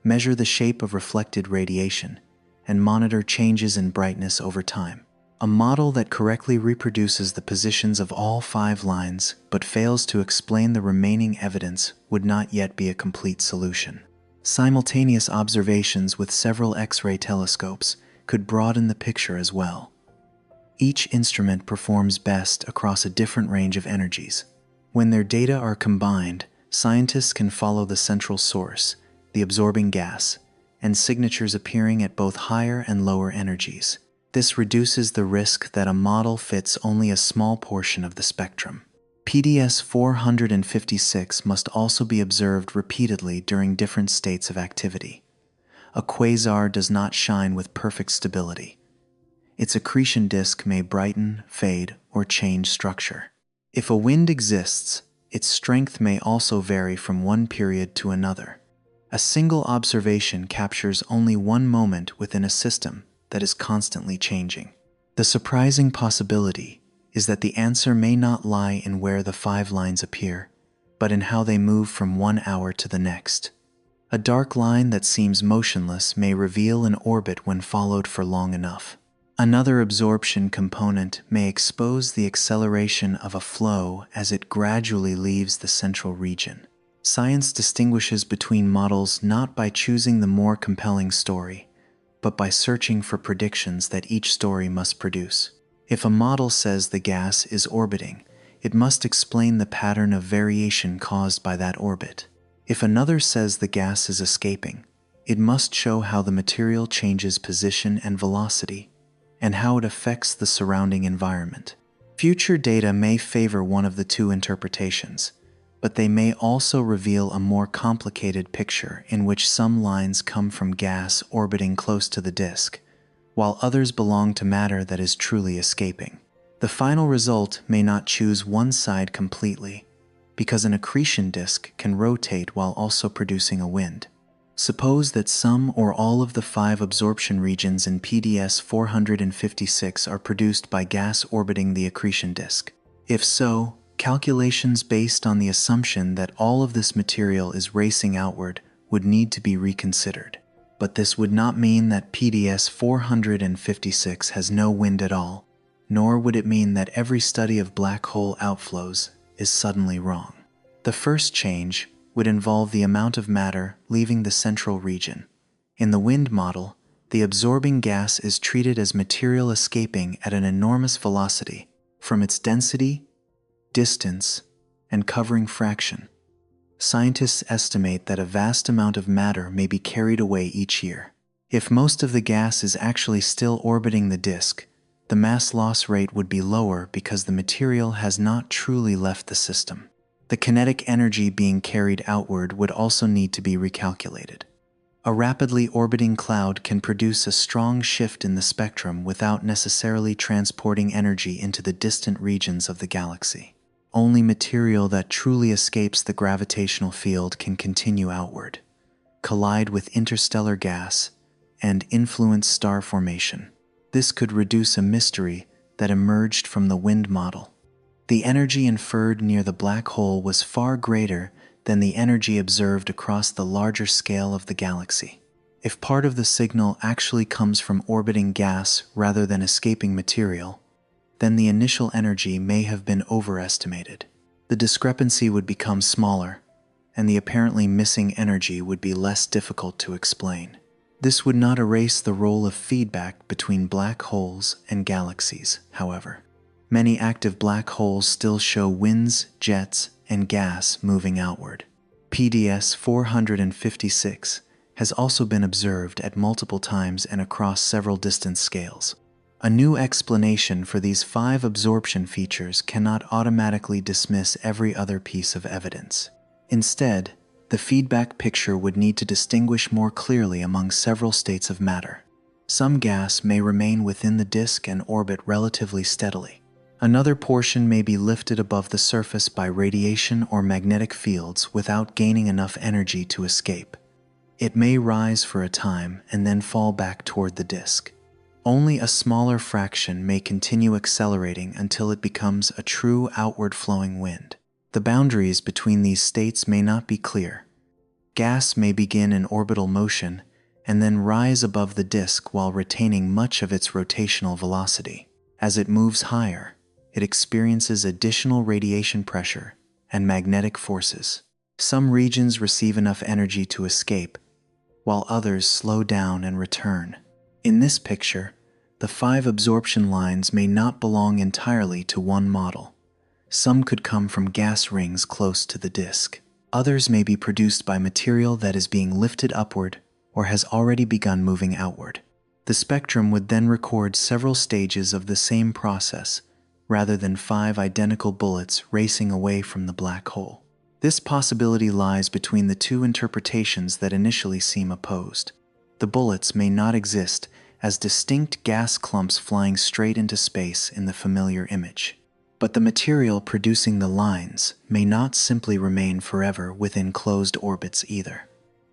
measure the shape of reflected radiation, and monitor changes in brightness over time. A model that correctly reproduces the positions of all 5 lines but fails to explain the remaining evidence would not yet be a complete solution. Simultaneous observations with several X-ray telescopes could broaden the picture as well. Each instrument performs best across a different range of energies. When their data are combined, scientists can follow the central source, the absorbing gas, and signatures appearing at both higher and lower energies. This reduces the risk that a model fits only a small portion of the spectrum. PDS 456 must also be observed repeatedly during different states of activity. A quasar does not shine with perfect stability. Its accretion disk may brighten, fade, or change structure. If a wind exists, its strength may also vary from one period to another. A single observation captures only one moment within a system that is constantly changing. The surprising possibility is that the answer may not lie in where the 5 lines appear, but in how they move from one hour to the next. A dark line that seems motionless may reveal an orbit when followed for long enough. Another absorption component may expose the acceleration of a flow as it gradually leaves the central region. Science distinguishes between models not by choosing the more compelling story, but by searching for predictions that each story must produce. If a model says the gas is orbiting, it must explain the pattern of variation caused by that orbit. If another says the gas is escaping, it must show how the material changes position and velocity, and how it affects the surrounding environment. Future data may favor one of the two interpretations, but they may also reveal a more complicated picture in which some lines come from gas orbiting close to the disk, while others belong to matter that is truly escaping. The final result may not choose one side completely, because an accretion disk can rotate while also producing a wind. Suppose that some or all of the 5 absorption regions in PDS 456 are produced by gas orbiting the accretion disk. If so, calculations based on the assumption that all of this material is racing outward would need to be reconsidered. But this would not mean that PDS 456 has no wind at all, nor would it mean that every study of black hole outflows is suddenly wrong. The first change would involve the amount of matter leaving the central region. In the wind model, the absorbing gas is treated as material escaping at an enormous velocity from its density, distance, and covering fraction. Scientists estimate that a vast amount of matter may be carried away each year. If most of the gas is actually still orbiting the disk, the mass loss rate would be lower because the material has not truly left the system. The kinetic energy being carried outward would also need to be recalculated. A rapidly orbiting cloud can produce a strong shift in the spectrum without necessarily transporting energy into the distant regions of the galaxy. Only material that truly escapes the gravitational field can continue outward, collide with interstellar gas, and influence star formation. This could reduce a mystery that emerged from the wind model. The energy inferred near the black hole was far greater than the energy observed across the larger scale of the galaxy. If part of the signal actually comes from orbiting gas rather than escaping material, then the initial energy may have been overestimated. The discrepancy would become smaller, and the apparently missing energy would be less difficult to explain. This would not erase the role of feedback between black holes and galaxies, however. Many active black holes still show winds, jets, and gas moving outward. PDS 456 has also been observed at multiple times and across several distance scales. A new explanation for these 5 absorption features cannot automatically dismiss every other piece of evidence. Instead, the feedback picture would need to distinguish more clearly among several states of matter. Some gas may remain within the disk and orbit relatively steadily. Another portion may be lifted above the surface by radiation or magnetic fields without gaining enough energy to escape. It may rise for a time and then fall back toward the disk. Only a smaller fraction may continue accelerating until it becomes a true outward-flowing wind. The boundaries between these states may not be clear. Gas may begin in orbital motion and then rise above the disk while retaining much of its rotational velocity. As it moves higher, it experiences additional radiation pressure and magnetic forces. Some regions receive enough energy to escape, while others slow down and return. In this picture, the 5 absorption lines may not belong entirely to one model. Some could come from gas rings close to the disk. Others may be produced by material that is being lifted upward or has already begun moving outward. The spectrum would then record several stages of the same process, rather than 5 identical bullets racing away from the black hole. This possibility lies between the two interpretations that initially seem opposed. The bullets may not exist as distinct gas clumps flying straight into space in the familiar image. But the material producing the lines may not simply remain forever within closed orbits either.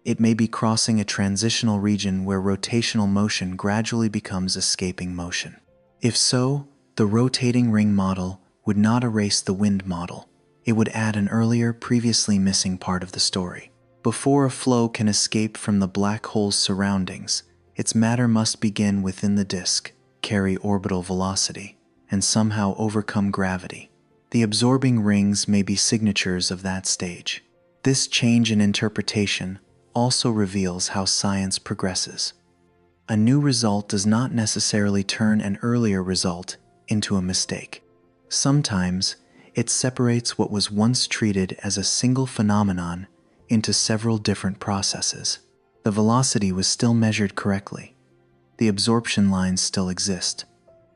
It may be crossing a transitional region where rotational motion gradually becomes escaping motion. If so, the rotating ring model would not erase the wind model. It would add an earlier, previously missing part of the story. Before a flow can escape from the black hole's surroundings, its matter must begin within the disk, carry orbital velocity, and somehow overcome gravity. The absorbing rings may be signatures of that stage. This change in interpretation also reveals how science progresses. A new result does not necessarily turn an earlier result into a mistake. Sometimes, it separates what was once treated as a single phenomenon into several different processes. The velocity was still measured correctly. The absorption lines still exist.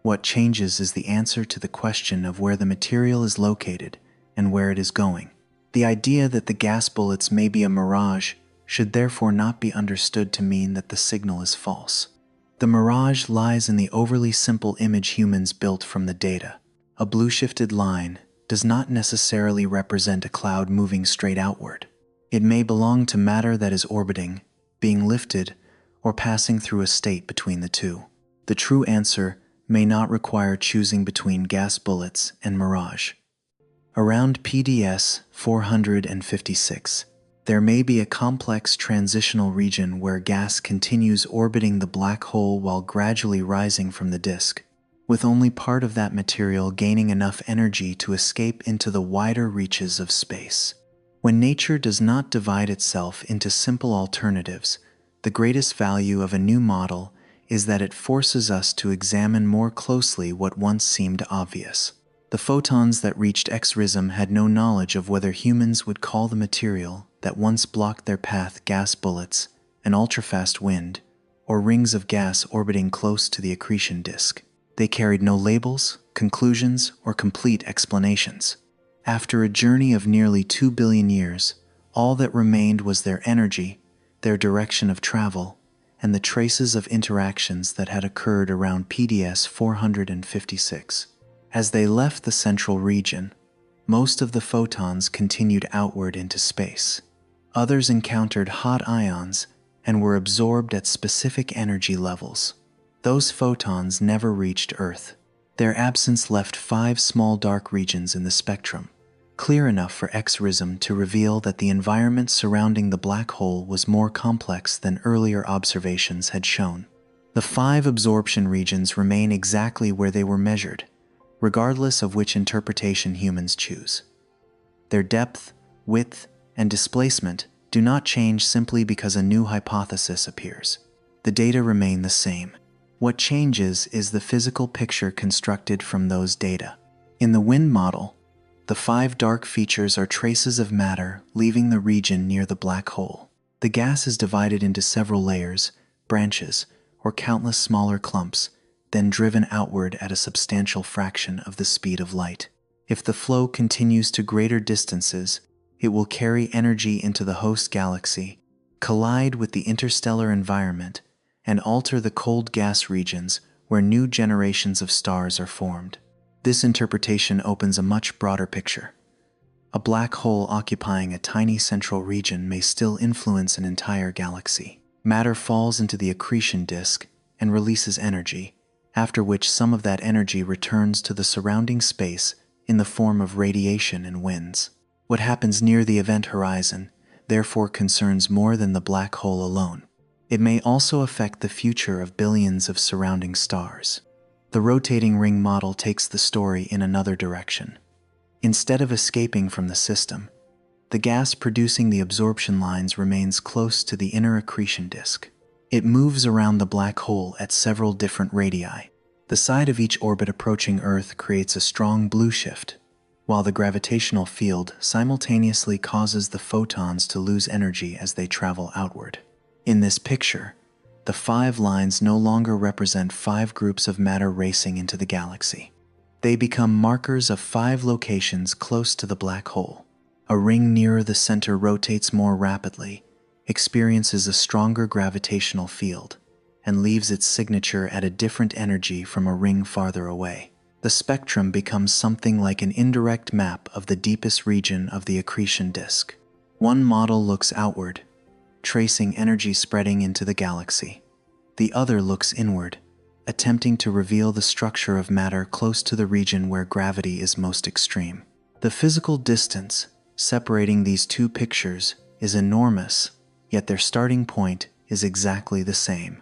What changes is the answer to the question of where the material is located and where it is going. The idea that the gas bullets may be a mirage should therefore not be understood to mean that the signal is false. The mirage lies in the overly simple image humans built from the data. A blue shifted line does not necessarily represent a cloud moving straight outward. It may belong to matter that is orbiting, being lifted, or passing through a state between the two. The true answer may not require choosing between gas bullets and mirage. Around PDS 456, there may be a complex transitional region where gas continues orbiting the black hole while gradually rising from the disk, with only part of that material gaining enough energy to escape into the wider reaches of space. When nature does not divide itself into simple alternatives, the greatest value of a new model is that it forces us to examine more closely what once seemed obvious. The photons that reached X-RISM had no knowledge of whether humans would call the material that once blocked their path gas bullets, an ultrafast wind, or rings of gas orbiting close to the accretion disk. They carried no labels, conclusions, or complete explanations. After a journey of nearly 2 billion years, all that remained was their energy, their direction of travel, and the traces of interactions that had occurred around PDS 456. As they left the central region, most of the photons continued outward into space. Others encountered hot ions and were absorbed at specific energy levels. Those photons never reached Earth. Their absence left 5 small dark regions in the spectrum, clear enough for X-RISM to reveal that the environment surrounding the black hole was more complex than earlier observations had shown. The 5 absorption regions remain exactly where they were measured, regardless of which interpretation humans choose. Their depth, width, and displacement do not change simply because a new hypothesis appears. The data remain the same. What changes is the physical picture constructed from those data. In the wind model, the 5 dark features are traces of matter leaving the region near the black hole. The gas is divided into several layers, branches, or countless smaller clumps, then driven outward at a substantial fraction of the speed of light. If the flow continues to greater distances, it will carry energy into the host galaxy, collide with the interstellar environment, and alter the cold gas regions where new generations of stars are formed. This interpretation opens a much broader picture. A black hole occupying a tiny central region may still influence an entire galaxy. Matter falls into the accretion disk and releases energy, after which some of that energy returns to the surrounding space in the form of radiation and winds. What happens near the event horizon, therefore, concerns more than the black hole alone. It may also affect the future of billions of surrounding stars. The rotating ring model takes the story in another direction. Instead of escaping from the system, the gas producing the absorption lines remains close to the inner accretion disk. It moves around the black hole at several different radii. The side of each orbit approaching Earth creates a strong blue shift, while the gravitational field simultaneously causes the photons to lose energy as they travel outward. In this picture, the 5 lines no longer represent 5 groups of matter racing into the galaxy. They become markers of 5 locations close to the black hole. A ring nearer the center rotates more rapidly, experiences a stronger gravitational field, and leaves its signature at a different energy from a ring farther away. The spectrum becomes something like an indirect map of the deepest region of the accretion disk. One model looks outward, tracing energy spreading into the galaxy. The other looks inward, attempting to reveal the structure of matter close to the region where gravity is most extreme. The physical distance separating these 2 pictures is enormous, yet their starting point is exactly the same: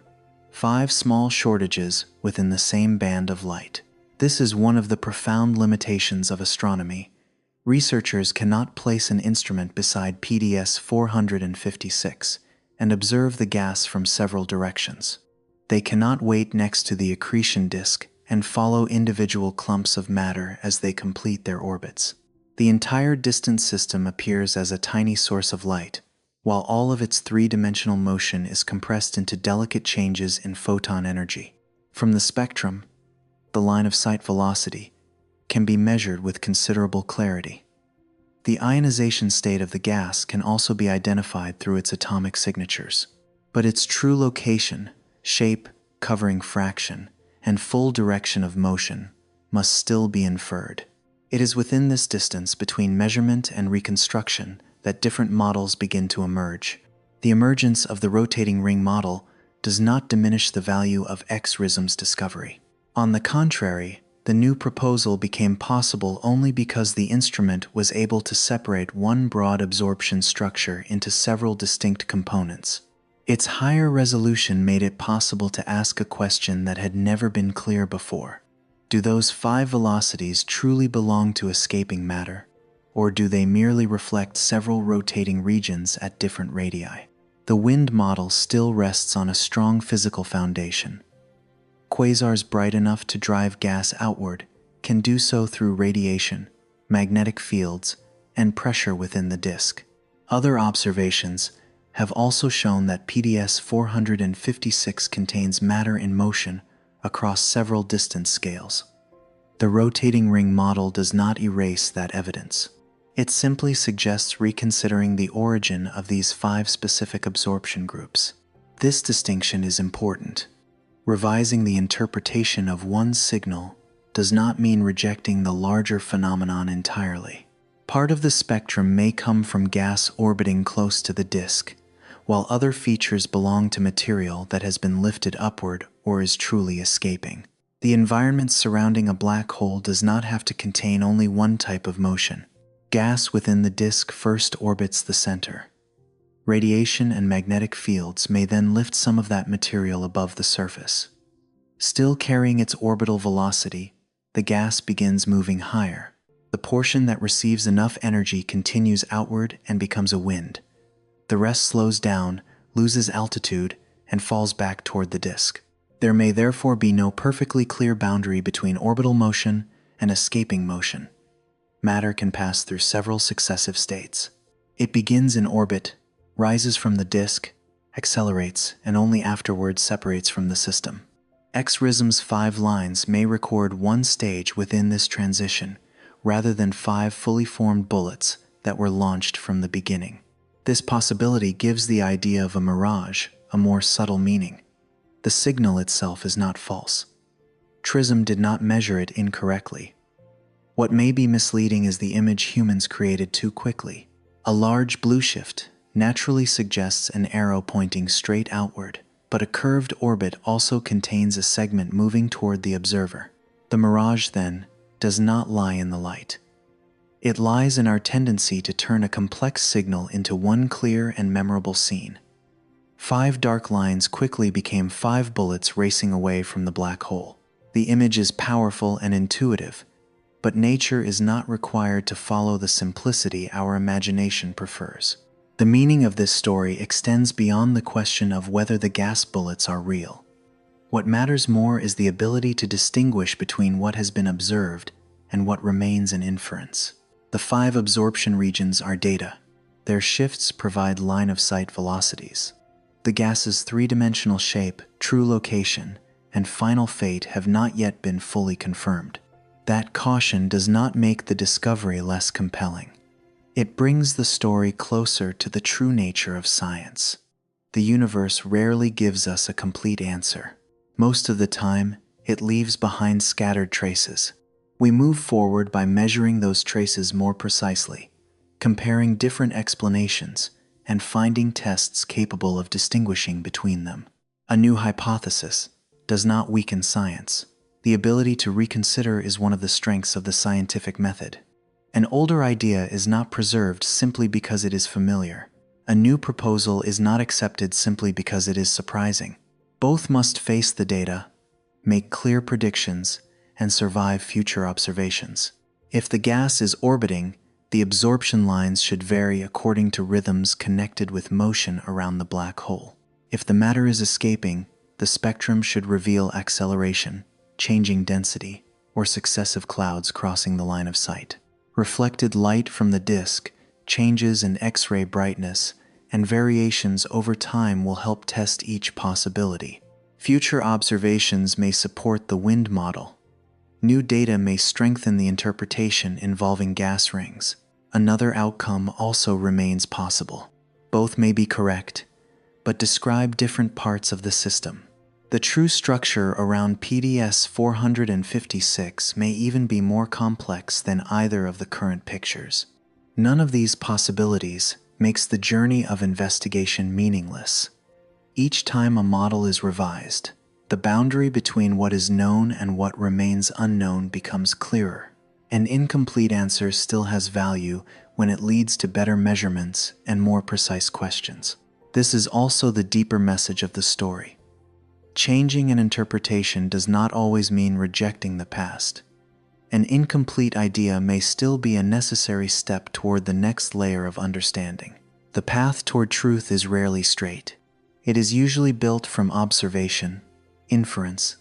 5 small shortages within the same band of light. This is one of the profound limitations of astronomy. Researchers cannot place an instrument beside PDS 456 and observe the gas from several directions. They cannot wait next to the accretion disk and follow individual clumps of matter as they complete their orbits. The entire distant system appears as a tiny source of light, while all of its three-dimensional motion is compressed into delicate changes in photon energy. From the spectrum, the line of sight velocity can be measured with considerable clarity. The ionization state of the gas can also be identified through its atomic signatures, but its true location, shape, covering fraction, and full direction of motion must still be inferred. It is within this distance between measurement and reconstruction that different models begin to emerge. The emergence of the rotating ring model does not diminish the value of X-RISM's discovery. On the contrary, the new proposal became possible only because the instrument was able to separate one broad absorption structure into several distinct components. Its higher resolution made it possible to ask a question that had never been clear before. Do those 5 velocities truly belong to escaping matter, or do they merely reflect several rotating regions at different radii? The wind model still rests on a strong physical foundation. Quasars bright enough to drive gas outward can do so through radiation, magnetic fields, and pressure within the disk. Other observations have also shown that PDS 456 contains matter in motion across several distance scales. The rotating ring model does not erase that evidence. It simply suggests reconsidering the origin of these 5 specific absorption groups. This distinction is important. Revising the interpretation of one signal does not mean rejecting the larger phenomenon entirely. Part of the spectrum may come from gas orbiting close to the disk, while other features belong to material that has been lifted upward or is truly escaping. The environment surrounding a black hole does not have to contain only one type of motion. Gas within the disk first orbits the center. Radiation and magnetic fields may then lift some of that material above the surface. Still carrying its orbital velocity, the gas begins moving higher. The portion that receives enough energy continues outward and becomes a wind. The rest slows down, loses altitude, and falls back toward the disk. There may therefore be no perfectly clear boundary between orbital motion and escaping motion. Matter can pass through several successive states. It begins in orbit, rises from the disk, accelerates, and only afterwards separates from the system. X-RISM's 5 lines may record one stage within this transition, rather than 5 fully formed bullets that were launched from the beginning. This possibility gives the idea of a mirage a more subtle meaning. The signal itself is not false. TRISM did not measure it incorrectly. What may be misleading is the image humans created too quickly. A large blue shift naturally suggests an arrow pointing straight outward, but a curved orbit also contains a segment moving toward the observer. The mirage, then, does not lie in the light. It lies in our tendency to turn a complex signal into one clear and memorable scene. 5 dark lines quickly became 5 bullets racing away from the black hole. The image is powerful and intuitive, but nature is not required to follow the simplicity our imagination prefers. The meaning of this story extends beyond the question of whether the gas bullets are real. What matters more is the ability to distinguish between what has been observed and what remains an inference. The 5 absorption regions are data. Their shifts provide line-of-sight velocities. The gas's 3-dimensional shape, true location, and final fate have not yet been fully confirmed. That caution does not make the discovery less compelling. It brings the story closer to the true nature of science. The universe rarely gives us a complete answer. Most of the time, it leaves behind scattered traces. We move forward by measuring those traces more precisely, comparing different explanations, and finding tests capable of distinguishing between them. A new hypothesis does not weaken science. The ability to reconsider is one of the strengths of the scientific method. An older idea is not preserved simply because it is familiar. A new proposal is not accepted simply because it is surprising. Both must face the data, make clear predictions, and survive future observations. If the gas is orbiting, the absorption lines should vary according to rhythms connected with motion around the black hole. If the matter is escaping, the spectrum should reveal acceleration, changing density, or successive clouds crossing the line of sight. Reflected light from the disk, changes in X-ray brightness, and variations over time will help test each possibility. Future observations may support the wind model. New data may strengthen the interpretation involving gas rings. Another outcome also remains possible. Both may be correct, but describe different parts of the system. The true structure around PDS 456 may even be more complex than either of the current pictures. None of these possibilities makes the journey of investigation meaningless. Each time a model is revised, the boundary between what is known and what remains unknown becomes clearer. An incomplete answer still has value when it leads to better measurements and more precise questions. This is also the deeper message of the story. Changing an interpretation does not always mean rejecting the past. An incomplete idea may still be a necessary step toward the next layer of understanding. The path toward truth is rarely straight. It is usually built from observation, inference,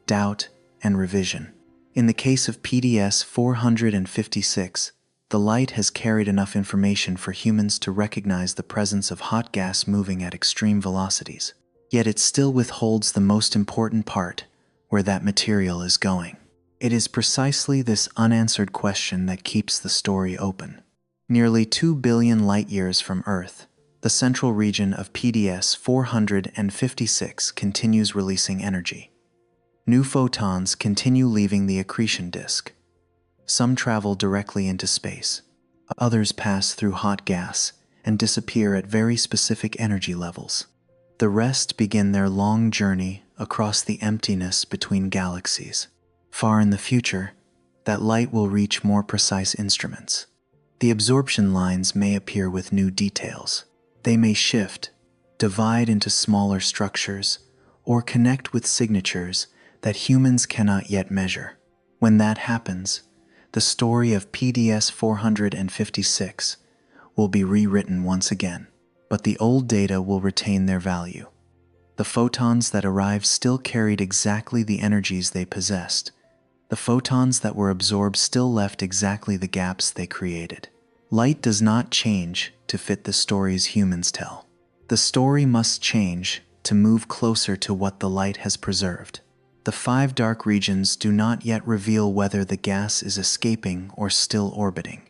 doubt, and revision. In the case of PDS 456, the light has carried enough information for humans to recognize the presence of hot gas moving at extreme velocities. Yet it still withholds the most important part, where that material is going. It is precisely this unanswered question that keeps the story open. Nearly 2 billion light-years from Earth, the central region of PDS 456 continues releasing energy. New photons continue leaving the accretion disk. Some travel directly into space. Others pass through hot gas and disappear at very specific energy levels. The rest begin their long journey across the emptiness between galaxies. Far in the future, that light will reach more precise instruments. The absorption lines may appear with new details. They may shift, divide into smaller structures, or connect with signatures that humans cannot yet measure. When that happens, the story of PDS 456 will be rewritten once again, but the old data will retain their value. The photons that arrived still carried exactly the energies they possessed. The photons that were absorbed still left exactly the gaps they created. Light does not change to fit the stories humans tell. The story must change to move closer to what the light has preserved. The 5 dark regions do not yet reveal whether the gas is escaping or still orbiting.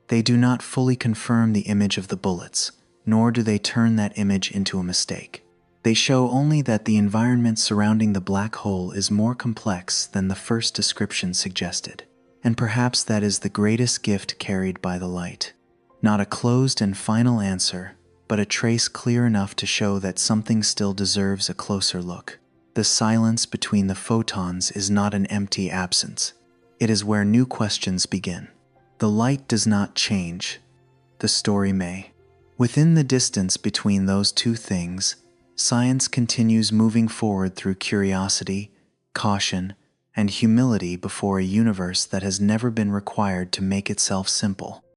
They do not fully confirm the image of the bullets, nor do they turn that image into a mistake. They show only that the environment surrounding the black hole is more complex than the first description suggested. And perhaps that is the greatest gift carried by the light. Not a closed and final answer, but a trace clear enough to show that something still deserves a closer look. The silence between the photons is not an empty absence. It is where new questions begin. The light does not change. The story may. Within the distance between those two things, science continues moving forward through curiosity, caution, and humility before a universe that has never been required to make itself simple.